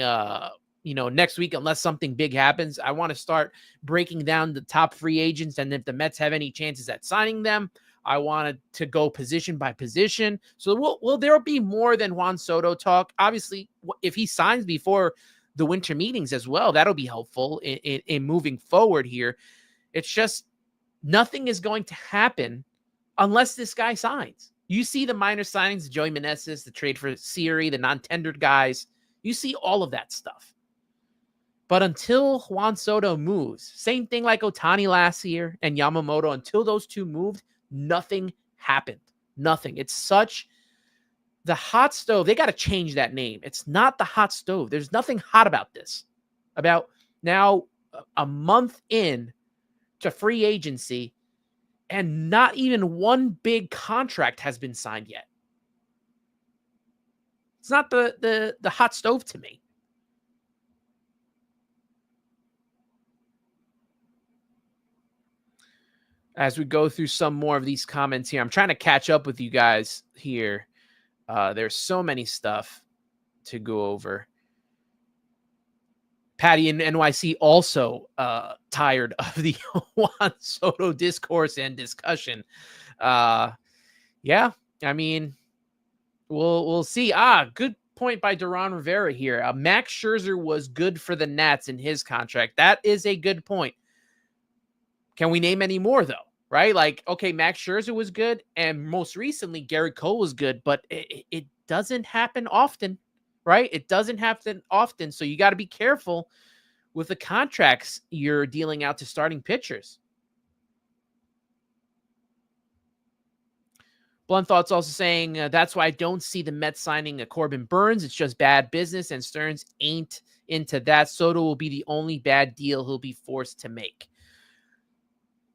next week, unless something big happens, I want to start breaking down the top free agents, and if the Mets have any chances at signing them, I wanted to go position by position. So there'll be more than Juan Soto talk. Obviously, if he signs before the winter meetings as well, that'll be helpful in moving forward here. It's just nothing is going to happen unless this guy signs. You see the minor signings, Joey Meneses, the trade for Siri, the non-tendered guys. You see all of that stuff. But until Juan Soto moves, same thing like Ohtani last year and Yamamoto, until those two moved, nothing happened. Nothing. It's such the hot stove. They got to change that name. It's not the hot stove. There's nothing hot about this. About now a month in to free agency, and not even one big contract has been signed yet. It's not the hot stove to me. As we go through some more of these comments here, I'm trying to catch up with you guys here. There's so many stuff to go over. Patty in NYC also tired of the Juan Soto discourse and discussion. Yeah, I mean, we'll see. Good point by Duran Rivera here. Max Scherzer was good for the Nats in his contract. That is a good point. Can we name any more, though? Right? Like, okay, Max Scherzer was good, and most recently, Garrett Cole was good, but it doesn't happen often, right? It doesn't happen often, so you got to be careful with the contracts you're dealing out to starting pitchers. Blunt Thoughts also saying, that's why I don't see the Mets signing a Corbin Burns. It's just bad business, and Stearns ain't into that. Soto will be the only bad deal he'll be forced to make.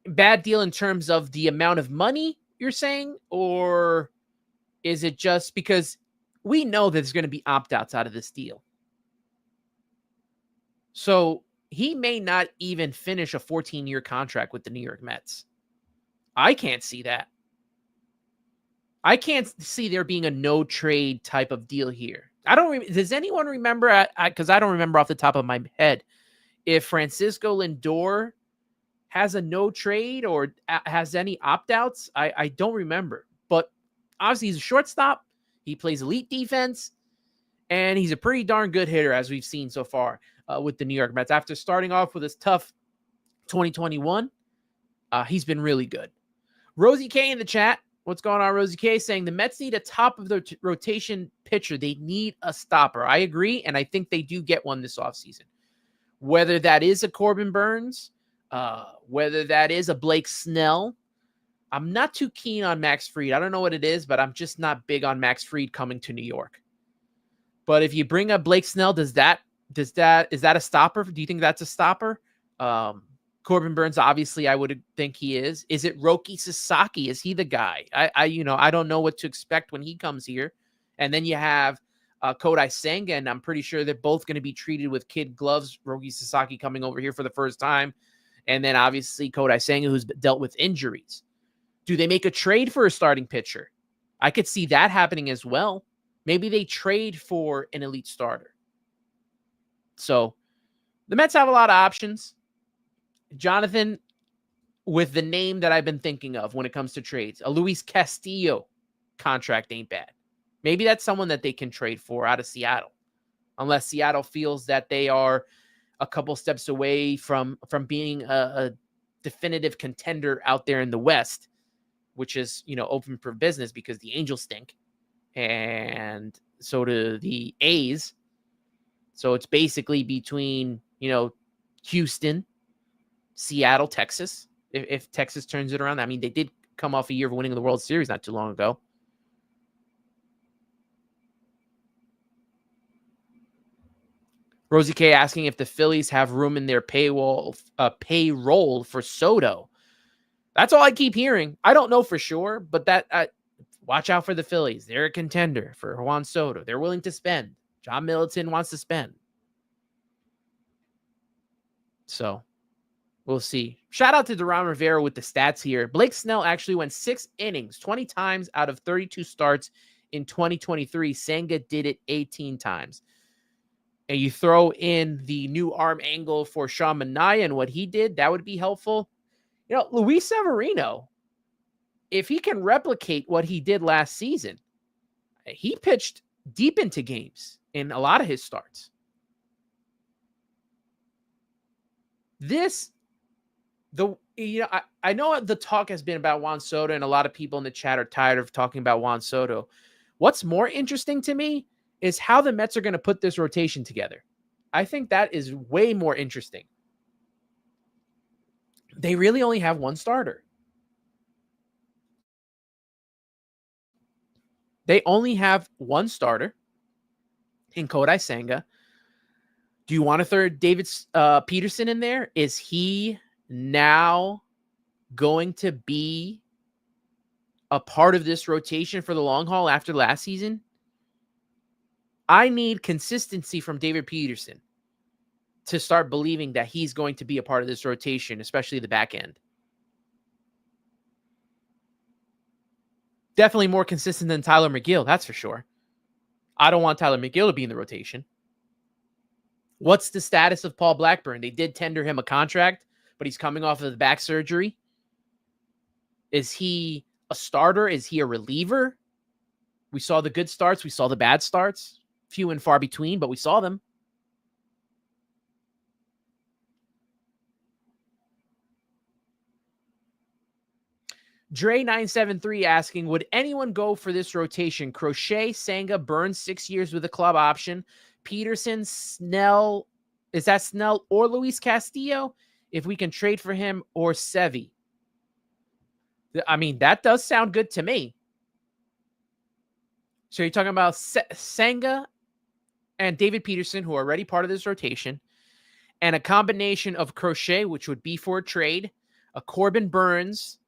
Bad deal in terms of the amount of money you're saying, or is it just because we know that there's going to be opt-outs out of this deal? So he may not even finish a 14-year contract with the New York Mets. I can't see that. I can't see there being a no trade type of deal here. Does anyone remember? Because I don't remember off the top of my head if Francisco Lindor has a no trade or has any opt-outs. I don't remember. But obviously he's a shortstop. He plays elite defense. And he's a pretty darn good hitter, as we've seen so far with the New York Mets. After starting off with his tough 2021, he's been really good. Rosie K in the chat. What's going on, Rosie K? Saying the Mets need a top of the rotation pitcher. They need a stopper. I agree, and I think they do get one this offseason. Whether that is a Corbin Burns, whether that is a Blake Snell. I'm not too keen on Max Fried. I don't know what it is, but I'm just not big on Max Fried coming to New York. But if you bring up Blake Snell, is that a stopper? Do you think that's a stopper? Corbin Burns, obviously, I would think he is. Is it Roki Sasaki? Is he the guy? I don't know what to expect when he comes here. And then you have Kodai Senga, and I'm pretty sure they're both going to be treated with kid gloves. Roki Sasaki coming over here for the first time. And then obviously Kodai Senga, who's dealt with injuries. Do they make a trade for a starting pitcher? I could see that happening as well. Maybe they trade for an elite starter. So the Mets have a lot of options. Jonathan, with the name that I've been thinking of when it comes to trades, a Luis Castillo contract ain't bad. Maybe that's someone that they can trade for out of Seattle, unless Seattle feels that they are a couple steps away from being a definitive contender out there in the West, which is, open for business because the Angels stink. And so do the A's. So it's basically between, Houston, Seattle, Texas. If Texas turns it around, I mean, they did come off a year of winning the World Series not too long ago. Rosie K asking if the Phillies have room in their payroll for Soto. That's all I keep hearing. I don't know for sure, but watch out for the Phillies. They're a contender for Juan Soto. They're willing to spend. John Middleton wants to spend. So we'll see. Shout out to Duran Rivera with the stats here. Blake Snell actually went 6 innings, 20 times out of 32 starts in 2023. Senga did it 18 times. And you throw in the new arm angle for Sean Manaea and what he did, that would be helpful. Luis Severino, if he can replicate what he did last season, he pitched deep into games in a lot of his starts. I know the talk has been about Juan Soto, and a lot of people in the chat are tired of talking about Juan Soto. What's more interesting to me is how the Mets are going to put this rotation together. I think that is way more interesting. They really only have one starter. They only have one starter in Kodai Senga. Do you want to throw David Peterson in there? Is he now going to be a part of this rotation for the long haul after last season? I need consistency from David Peterson to start believing that he's going to be a part of this rotation, especially the back end. Definitely more consistent than Tyler McGill, that's for sure. I don't want Tyler McGill to be in the rotation. What's the status of Paul Blackburn? They did tender him a contract, but he's coming off of the back surgery. Is he a starter? Is he a reliever? We saw the good starts. We saw the bad starts. Few and far between, but we saw them. Dre973 asking, would anyone go for this rotation? Crochet, Senga, Burns, 6 years with a club option. Peterson, Snell. Is that Snell or Luis Castillo? If we can trade for him, or Sevy. I mean, that does sound good to me. So you're talking about Senga and David Peterson, who are already part of this rotation, and a combination of Crochet, which would be for a trade, a Corbin Burns,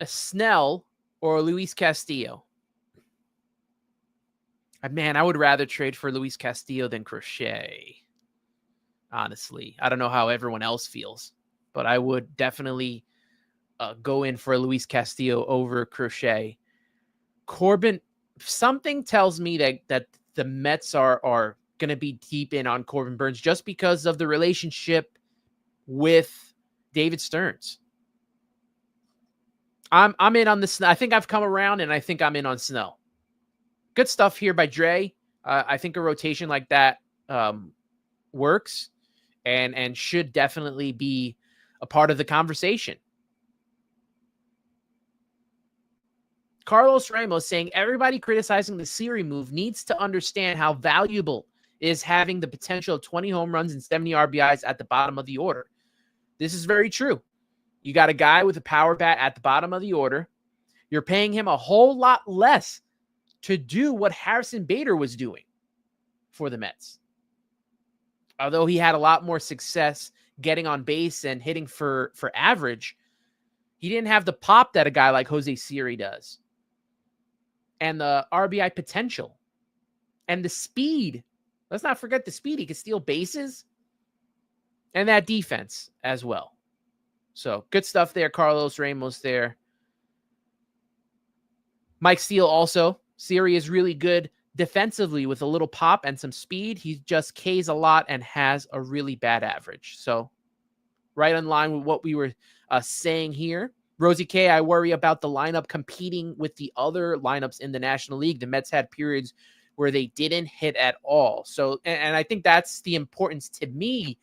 a Snell, or a Luis Castillo. Man, I would rather trade for Luis Castillo than Crochet. Honestly, I don't know how everyone else feels, but I would definitely go in for a Luis Castillo over Crochet. Corbin, something tells me that the Mets are going to be deep in on Corbin Burns just because of the relationship with David Stearns. I'm in on this. I think I've come around, and I think I'm in on Snell. Good stuff here by Dre. I think a rotation like that works and should definitely be a part of the conversation. Carlos Ramos saying, everybody criticizing the Siri move needs to understand how valuable is having the potential of 20 home runs and 70 RBIs at the bottom of the order. This is very true. You got a guy with a power bat at the bottom of the order. You're paying him a whole lot less to do what Harrison Bader was doing for the Mets. Although he had a lot more success getting on base and hitting for average, he didn't have the pop that a guy like Jose Siri does. And the RBI potential. And the speed. Let's not forget the speed. He can steal bases. And that defense as well. So good stuff there, Carlos Ramos there. Mike Steele also. Siri is really good defensively with a little pop and some speed. He just Ks a lot and has a really bad average. So right in line with what we were saying here. Rosie K, I worry about the lineup competing with the other lineups in the National League. The Mets had periods where they didn't hit at all. So, and I think that's the importance to me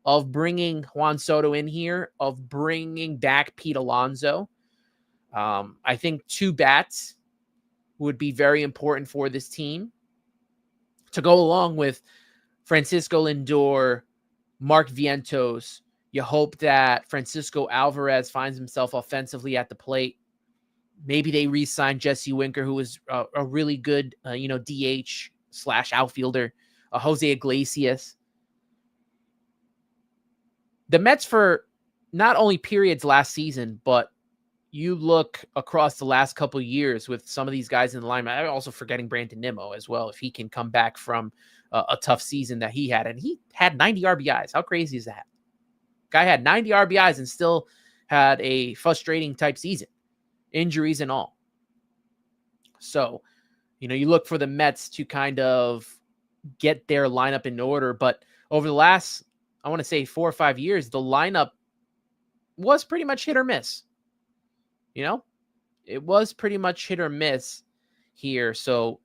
of bringing Juan Soto in here, of bringing back Pete Alonso. I think 2 bats would be very important for this team to go along with Francisco Lindor, Mark Vientos. You hope that Francisco Alvarez finds himself offensively at the plate. Maybe they re-sign Jesse Winker, who is a really good, DH / outfielder, Jose Iglesias. The Mets for not only periods last season, but you look across the last couple of years with some of these guys in the lineup. I'm also forgetting Brandon Nimmo as well, if he can come back from a tough season that he had. And he had 90 RBIs. How crazy is that? Guy had 90 RBIs and still had a frustrating type season, injuries and all. So, you look for the Mets to kind of get their lineup in order. But over the last, I want to say 4 or 5 years, the lineup was pretty much hit or miss. It was pretty much hit or miss here. So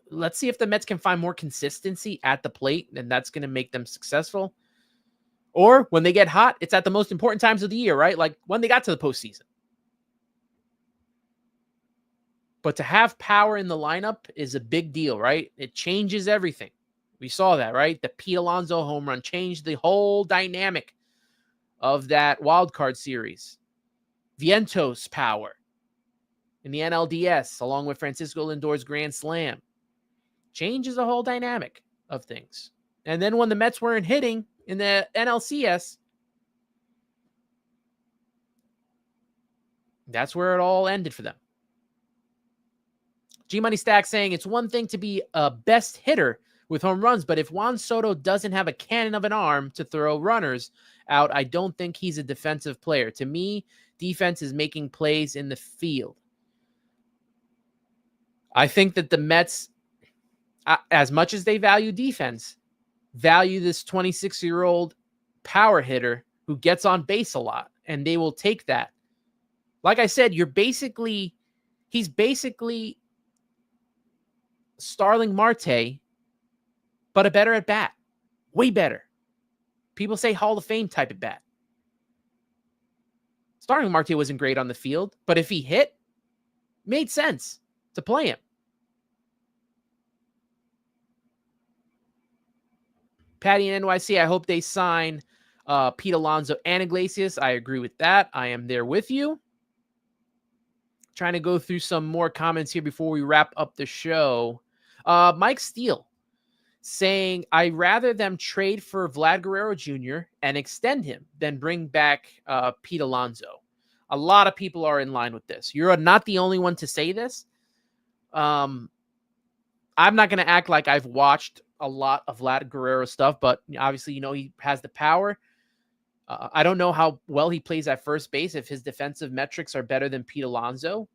let's see if the Mets can find more consistency at the plate, and that's going to make them successful. Or when they get hot, it's at the most important times of the year, right? Like when they got to the postseason. But to have power in the lineup is a big deal, right? It changes everything. We saw that, right? The Pete Alonso home run changed the whole dynamic of that wild card series. Vientos power in the NLDS, along with Francisco Lindor's grand slam, changes the whole dynamic of things. And then when the Mets weren't hitting in the NLCS, that's where it all ended for them. G Money Stack saying it's one thing to be a best hitter with home runs, but if Juan Soto doesn't have a cannon of an arm to throw runners out, I don't think he's a defensive player. To me, defense is making plays in the field. I think that the Mets, as much as they value defense, value this 26-year-old power hitter who gets on base a lot, and they will take that. Like I said, he's basically Starling Marte, but a better at bat. Way better. People say Hall of Fame type at bat. Starling Marte wasn't great on the field, but if he hit, made sense to play him. Patty in NYC, I hope they sign Pete Alonso and Iglesias. I agree with that. I am there with you. Trying to go through some more comments here before we wrap up the show. Mike Steele saying, I'd rather them trade for Vlad Guerrero Jr. and extend him than bring back Pete Alonso. A lot of people are in line with this. You're not the only one to say this. I'm not going to act like I've watched a lot of Vlad Guerrero stuff, but obviously, he has the power. I don't know how well he plays at first base, if his defensive metrics are better than Pete Alonso,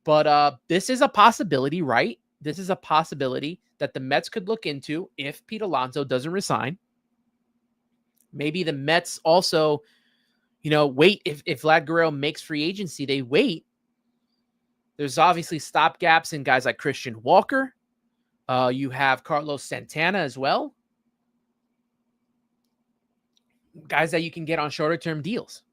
but this is a possibility, right? This is a possibility that the Mets could look into if Pete Alonso doesn't resign. Maybe the Mets also, wait. If Vlad Guerrero makes free agency, they wait. There's obviously stopgaps in guys like Christian Walker. You have Carlos Santana as well. Guys that you can get on shorter term deals.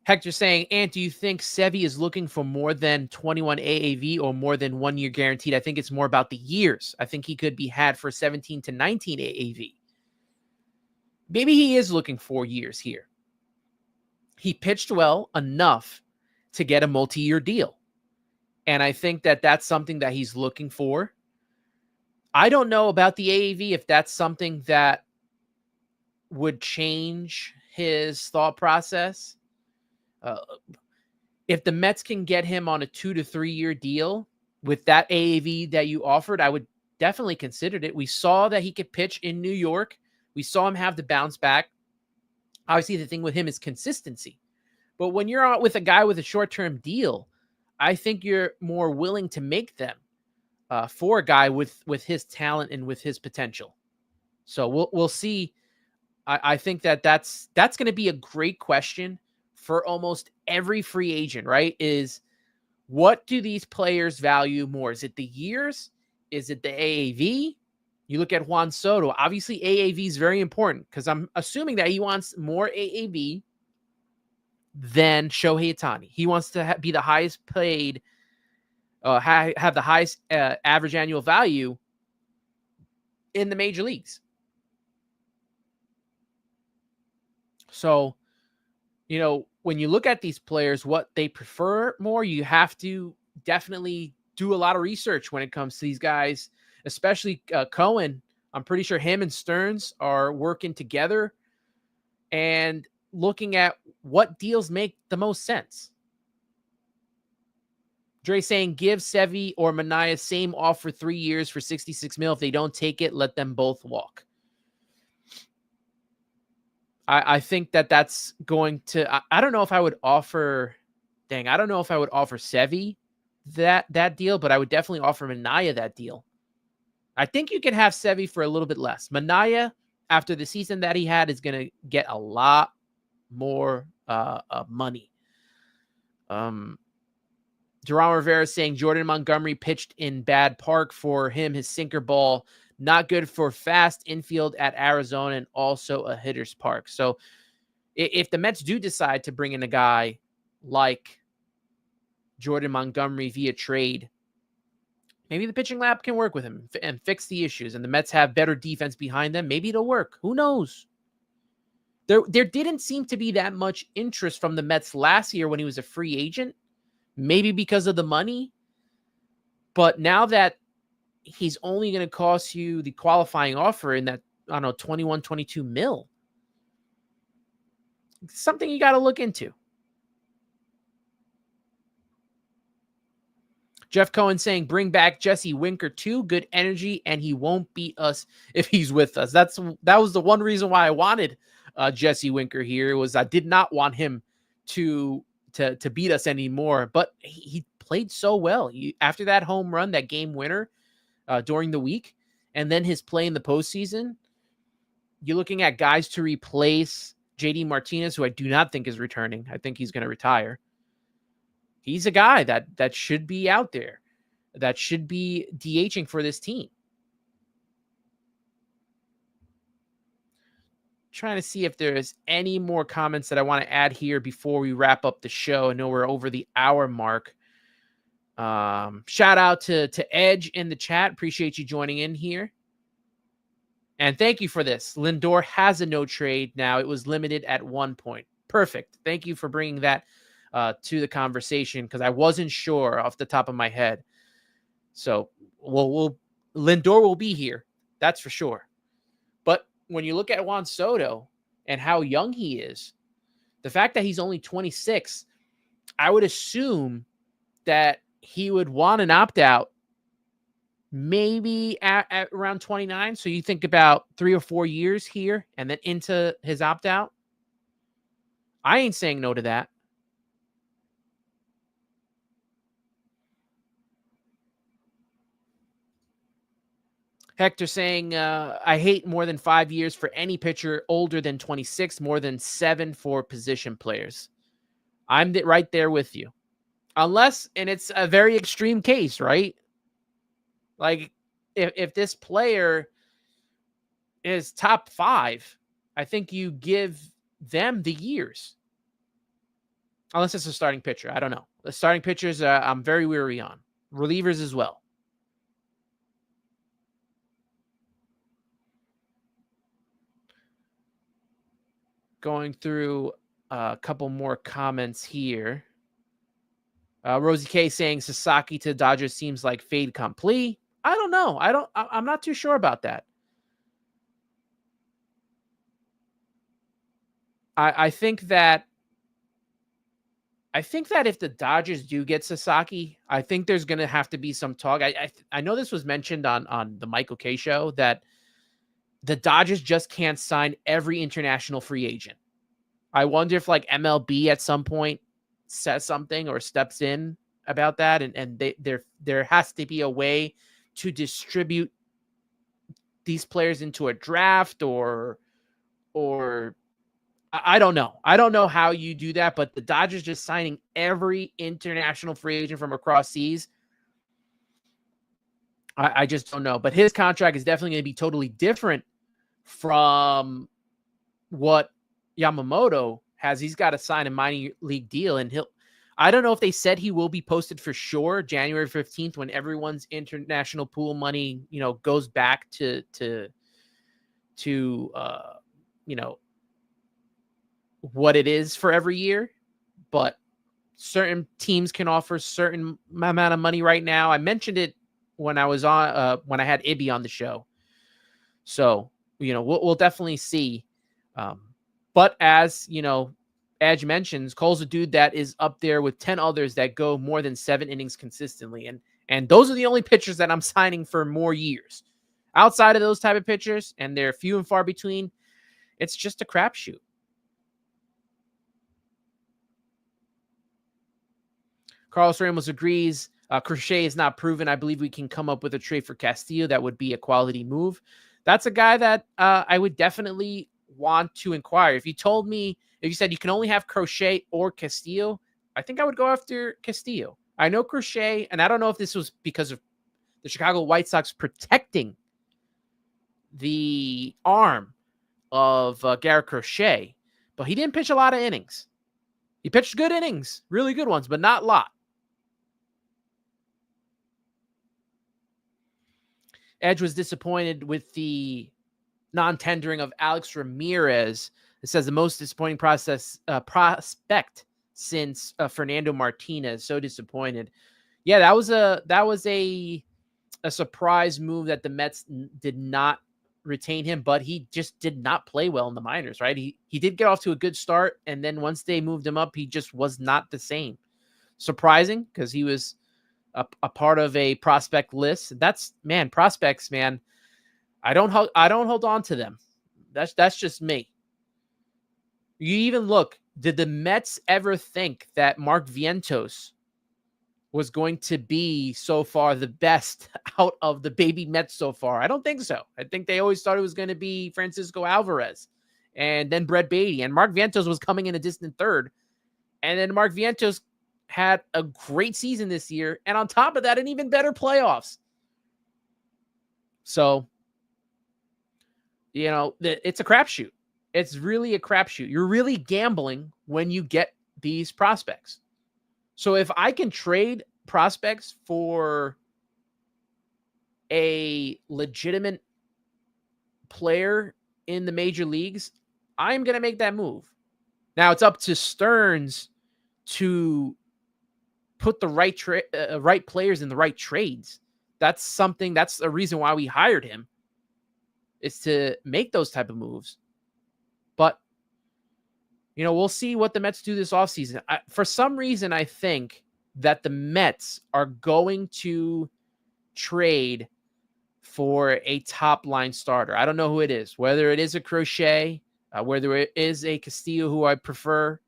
Hector saying, Ant, do you think Sevy is looking for more than 21 AAV or more than 1 year guaranteed? I think it's more about the years. I think he could be had for 17 to 19 AAV. Maybe he is looking 4 years here. He pitched well enough to get a multi-year deal. And I think that that's something that he's looking for. I don't know about the AAV, if that's something that would change his thought process. If the Mets can get him on a 2 to 3 year deal with that AAV that you offered, I would definitely consider it. We saw that he could pitch in New York. We saw him have the bounce back. Obviously, the thing with him is consistency. But when you're out with a guy with a short-term deal, I think you're more willing to make them for a guy with his talent and with his potential. So we'll see. I think that's going to be a great question for almost every free agent, right? Is what do these players value more? Is it the years? Is it the AAV? You look at Juan Soto. Obviously, AAV is very important because I'm assuming that he wants more AAV than Shohei Ohtani. He wants to be the highest paid, have the highest average annual value in the major leagues. So, when you look at these players, what they prefer more, you have to definitely do a lot of research when it comes to these guys, especially Cohen. I'm pretty sure him and Stearns are working together and looking at what deals make the most sense. Dre saying, give Sevy or Manaea same offer 3 years for $66 million. If they don't take it, let them both walk. I think that's going to, I don't know if I would offer, I don't know if I would offer Sevy that deal, but I would definitely offer Manaea that deal. I think you can have Sevy for a little bit less. Manaea, after the season that he had, is going to get a lot more money. Jerome Rivera saying Jordan Montgomery pitched in bad park for him. His sinker ball, not good for fast infield at Arizona, and also a hitter's park. So if the Mets do decide to bring in a guy like Jordan Montgomery via trade, maybe the pitching lab can work with him and fix the issues, and the Mets have better defense behind them. Maybe it'll work. Who knows? There didn't seem to be that much interest from the Mets last year when he was a free agent, maybe because of the money. But now that he's only going to cost you the qualifying offer in that, I don't know, 21, 22 mil, it's something you got to look into. Jeff Cohen saying, bring back Jesse Winker too. Good energy, and he won't beat us if he's with us. That was the one reason why I wanted Jesse Winker here, was I did not want him to beat us anymore. But he played so well. After that home run, that game winner during the week, and then his play in the postseason, you're looking at guys to replace JD Martinez, who I do not think is returning. I think he's going to retire. He's a guy that should be out there, that should be DHing for this team. Trying to see if there's any more comments that I want to add here before we wrap up the show. I know we're over the hour mark. Shout out to Edge in the chat. Appreciate you joining in here. And thank you for this. Lindor has a no trade now. It was limited at 1 point. Perfect. Thank you for bringing that to the conversation, because I wasn't sure off the top of my head. So Lindor will be here. That's for sure. But when you look at Juan Soto and how young he is, the fact that he's only 26, I would assume that he would want an opt-out maybe at around 29. So you think about 3 or 4 years here and then into his opt-out. I ain't saying no to that. Hector saying, I hate more than 5 years for any pitcher older than 26, more than 7 for position players. I'm right there with you. Unless, and it's a very extreme case, right? Like, if this player is top 5, I think you give them the years. Unless it's a starting pitcher. I don't know. The starting pitchers, I'm very weary on. Relievers as well. Going through a couple more comments here. Rosie K saying Sasaki to Dodgers seems like fade complete. I don't know. I'm not too sure about that. I think that if the Dodgers do get Sasaki, I think there's going to have to be some talk. I know this was mentioned on the Michael K show that the Dodgers just can't sign every international free agent. I wonder if like MLB at some point says something or steps in about that, and there has to be a way to distribute these players into a draft or I don't know. I don't know how you do that, but the Dodgers just signing every international free agent from across seas, I just don't know. But his contract is definitely going to be totally different from what Yamamoto has. He's got to sign a minor league deal, and I don't know if they said he will be posted for sure January 15th when everyone's international pool money, goes back to what it is for every year, but certain teams can offer certain amount of money right now. I mentioned it when I was on, when I had Ibby on the show. So, we'll definitely see. But as, Edge mentions, Cole's a dude that is up there with 10 others that go more than 7 innings consistently. And those are the only pitchers that I'm signing for more years. Outside of those type of pitchers, and they're few and far between, it's just a crapshoot. Carlos Ramos agrees. Crochet is not proven. I believe we can come up with a trade for Castillo. That would be a quality move. That's a guy that I would definitely want to inquire. If you said you can only have Crochet or Castillo, I think I would go after Castillo. I know Crochet, and I don't know if this was because of the Chicago White Sox protecting the arm of Garrett Crochet, but he didn't pitch a lot of innings. He pitched good innings, really good ones, but not a lot. Edge was disappointed with the non-tendering of Alex Ramirez. It says the most disappointing prospect since Fernando Martinez. So disappointed. Yeah, that was a surprise move that the Mets did not retain him, but he just did not play well in the minors, right? He did get off to a good start, and then once they moved him up, he just was not the same. Surprising, because he was a part of a prospect list. Prospects, man. I don't hold on to them. That's just me. You even look, did the Mets ever think that Mark Vientos was going to be so far the best out of the baby Mets so far? I don't think so. I think they always thought it was going to be Francisco Alvarez and then Brett Beatty, and Mark Vientos was coming in a distant third. And then Mark Vientos had a great season this year, and on top of that, an even better playoffs. So, it's a crapshoot. It's really a crapshoot. You're really gambling when you get these prospects. So if I can trade prospects for a legitimate player in the major leagues, I'm going to make that move. Now it's up to Stearns to put the right players in the right trades. That's a reason why we hired him, is to make those type of moves. But, we'll see what the Mets do this offseason. For some reason, I think that the Mets are going to trade for a top-line starter. I don't know who it is, whether it is a Crochet, whether it is a Castillo, who I prefer.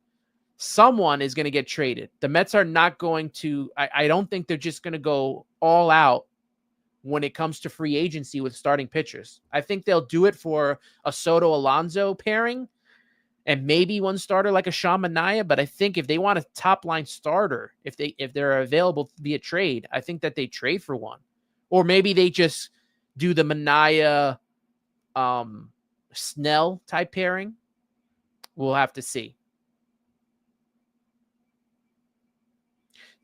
Someone is going to get traded. The Mets are not going to, I don't think they're just going to go all out when it comes to free agency with starting pitchers. I think they'll do it for a Soto Alonso pairing and maybe one starter like a Shea Manaea. But I think if they want a top line starter, if they're available via trade, I think that they trade for one. Or maybe they just do the Manaea Snell type pairing. We'll have to see.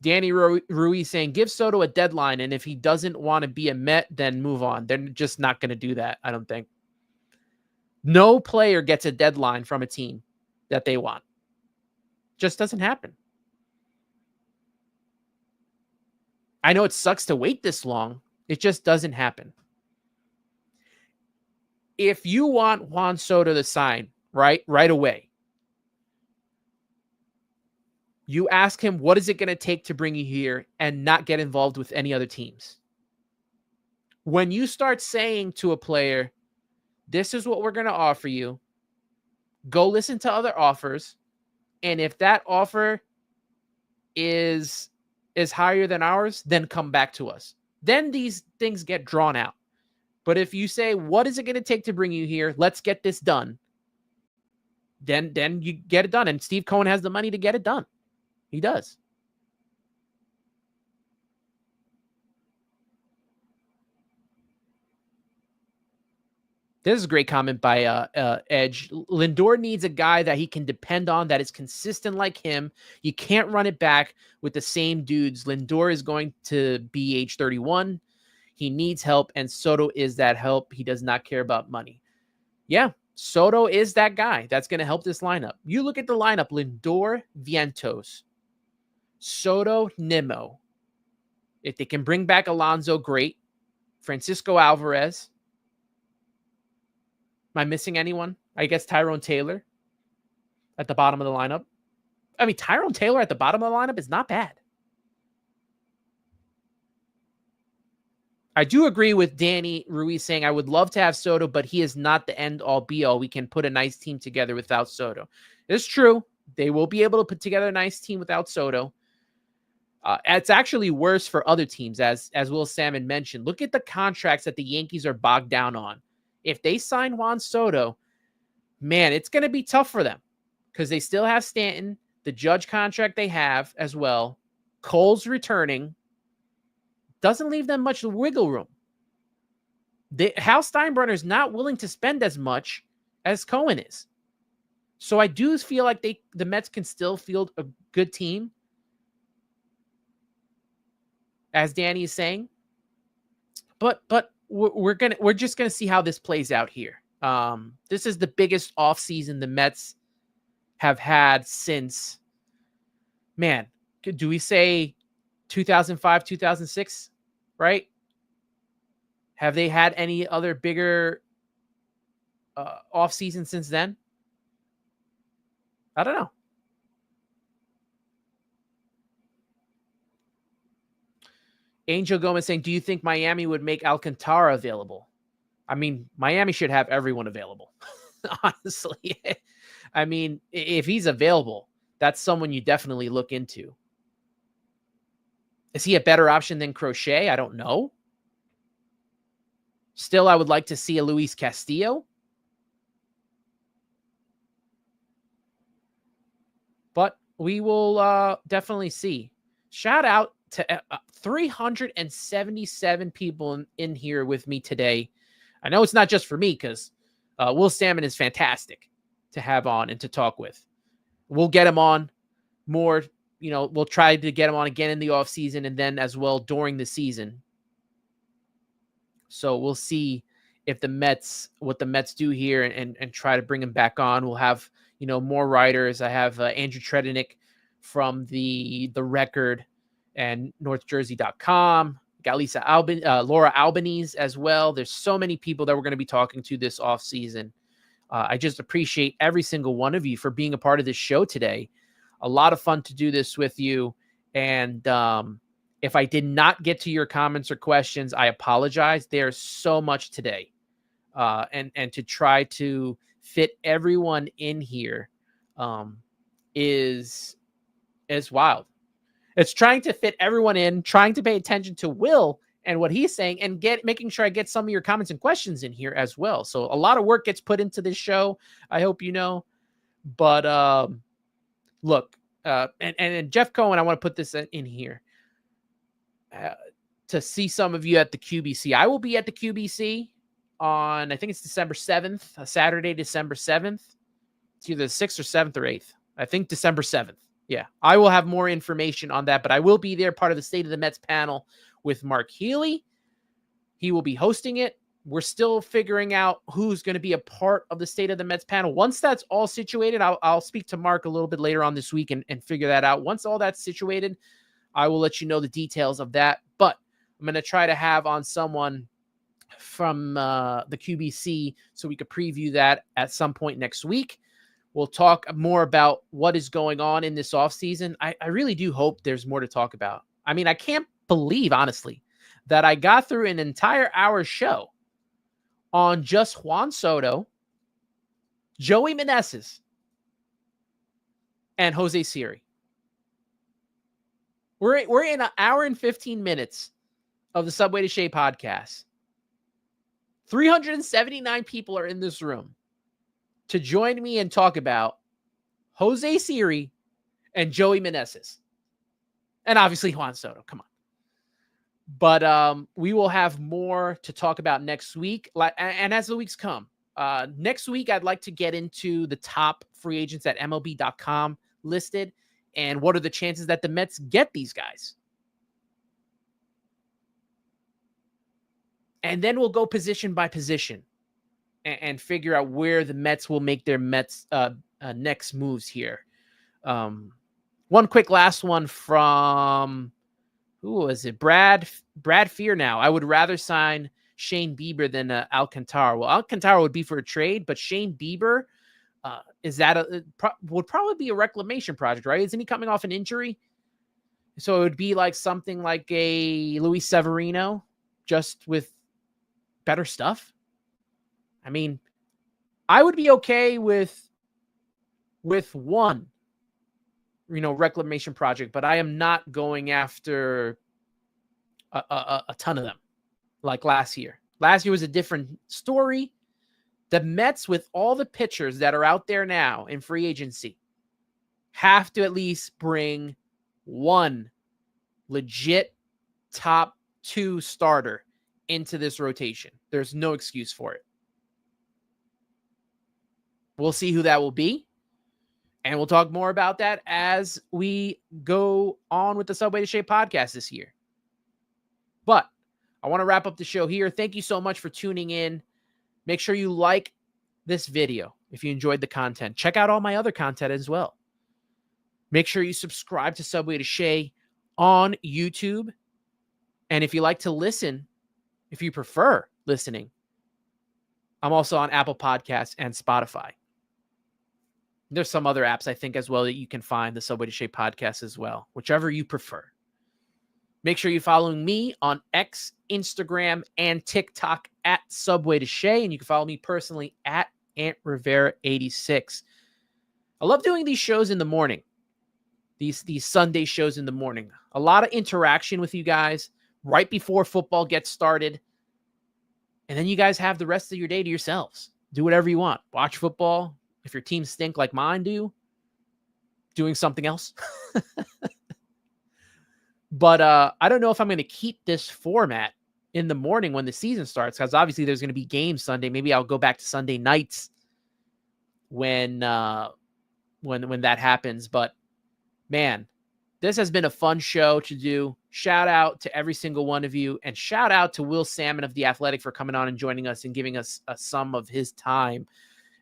Danny Ruiz saying, give Soto a deadline, and if he doesn't want to be a Met, then move on. They're just not going to do that, I don't think. No player gets a deadline from a team that they want. Just doesn't happen. I know it sucks to wait this long. It just doesn't happen. If you want Juan Soto to sign right away, you ask him, what is it going to take to bring you here, and not get involved with any other teams? When you start saying to a player, this is what we're going to offer you, Go listen to other offers. And if that offer is higher than ours, then come back to us. Then these things get drawn out. But if you say, what is it going to take to bring you here? Let's get this done. Then you get it done. And Steve Cohen has the money to get it done. He does. This is a great comment by Edge. Lindor needs a guy that he can depend on, that is consistent like him. You can't run it back with the same dudes. Lindor is going to be age 31. He needs help, and Soto is that help. He does not care about money. Yeah, Soto is that guy that's going to help this lineup. You look at the lineup: Lindor, Vientos, Soto, Nimmo. If they can bring back Alonso, great. Francisco Alvarez. Am I missing anyone? I guess Tyrone Taylor at the bottom of the lineup. I mean, Tyrone Taylor at the bottom of the lineup is not bad. I do agree with Danny Ruiz saying I would love to have Soto, but he is not the end-all, be-all. We can put a nice team together without Soto. It's true. They will be able to put together a nice team without Soto. It's actually worse for other teams, as Will Sammon mentioned. Look at the contracts that the Yankees are bogged down on. If they sign Juan Soto, man, it's going to be tough for them because they still have Stanton, the Judge contract they have as well. Cole's returning. Doesn't leave them much wiggle room. Hal Steinbrenner's not willing to spend as much as Cohen is. So I do feel like the Mets can still field a good team, as Danny is saying. But we're just gonna see how this plays out here. This is the biggest offseason the Mets have had since, man, do we say 2005, 2006, right? Have they had any other bigger offseason since then? I don't know. Angel Gomez saying, do you think Miami would make Alcantara available? I mean, Miami should have everyone available, honestly. I mean, if he's available, that's someone you definitely look into. Is he a better option than Crochet? I don't know. Still, I would like to see a Luis Castillo. But we will definitely see. Shout out to 377 people in here with me today. I know it's not just for me because Will Sammon is fantastic to have on and to talk with. We'll get him on more. We'll try to get him on again in the offseason and then as well during the season. So we'll see if what the Mets do here and try to bring him back on. We'll have, more writers. I have Andrew Tredenick from the Record and NorthJersey.com. Got Laura Albanese as well. There's so many people that we're going to be talking to this offseason. I just appreciate every single one of you for being a part of this show today. A lot of fun to do this with you. And if I did not get to your comments or questions, I apologize. There's so much today. And to try to fit everyone in here is wild. It's trying to fit everyone in, trying to pay attention to Will and what he's saying, and making sure I get some of your comments and questions in here as well. So a lot of work gets put into this show. I hope you know. But look, and Jeff Cohen, I want to put this in here to see some of you at the QBC. I will be at the QBC on, I think it's December 7th, Saturday, December 7th. It's either the 6th or 7th or 8th. I think December 7th. Yeah, I will have more information on that, but I will be there, part of the State of the Mets panel with Mark Healy. He will be hosting it. We're still figuring out who's going to be a part of the State of the Mets panel. Once that's all situated, I'll speak to Mark a little bit later on this week and figure that out. Once all that's situated, I will let you know the details of that. But I'm going to try to have on someone from the QBC so we could preview that at some point next week. We'll talk more about what is going on in this offseason. I really do hope there's more to talk about. I mean, I can't believe, honestly, that I got through an entire hour show on just Juan Soto, Joey Meneses and Jose Siri. We're in an hour and 15 minutes of the Subway to Shea podcast. 379 people are in this room to join me and talk about Jose Siri and Joey Meneses. And obviously Juan Soto. Come on. But we will have more to talk about next week. And as the weeks come, next week, I'd like to get into the top free agents at MLB.com listed and what are the chances that the Mets get these guys. And then we'll go position by position and figure out where the Mets will make their next moves here. One quick last one from, who was it? Brad Fear now. I would rather sign Shane Bieber than Alcantara. Well, Alcantara would be for a trade, but Shane Bieber, would probably be a reclamation project, right? Isn't he coming off an injury? So it would be like something like a Luis Severino, just with better stuff. I mean, I would be okay with one, reclamation project, but I am not going after a ton of them like last year. Last year was a different story. The Mets, with all the pitchers that are out there now in free agency, have to at least bring one legit top 2 starter into this rotation. There's no excuse for it. We'll see who that will be. And we'll talk more about that as we go on with the Subway to Shea podcast this year. But I want to wrap up the show here. Thank you so much for tuning in. Make sure you like this video if you enjoyed the content. Check out all my other content as well. Make sure you subscribe to Subway to Shea on YouTube. And if you like to listen, if you prefer listening, I'm also on Apple Podcasts and Spotify. There's some other apps, I think, as well that you can find the Subway to Shea podcast as well, whichever you prefer. Make sure you're following me on X, Instagram, and TikTok at Subway to Shea, and you can follow me personally at Ant Rivera 86. I love doing these shows in the morning, these Sunday shows in the morning. A lot of interaction with you guys right before football gets started, and then you guys have the rest of your day to yourselves. Do whatever you want. Watch football. If your team stink like mine do, doing something else. But I don't know if I'm going to keep this format in the morning when the season starts, because obviously there's going to be games Sunday. Maybe I'll go back to Sunday nights when that happens. But man, this has been a fun show to do. Shout out to every single one of you, and shout out to Will Sammon of The Athletic for coming on and joining us and giving us some of his time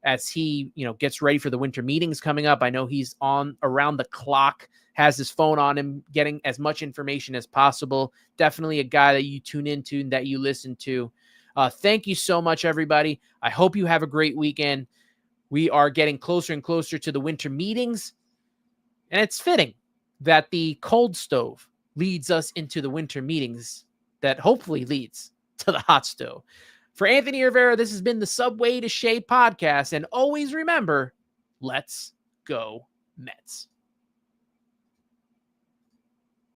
as he, gets ready for the winter meetings coming up. I know he's on around the clock, has his phone on him, getting as much information as possible. Definitely a guy that you tune into and that you listen to. Thank you so much, everybody. I hope you have a great weekend. We are getting closer and closer to the winter meetings, and it's fitting that the cold stove leads us into the winter meetings that hopefully leads to the hot stove. For Anthony Rivera, this has been the Subway to Shea podcast. And always remember, let's go Mets.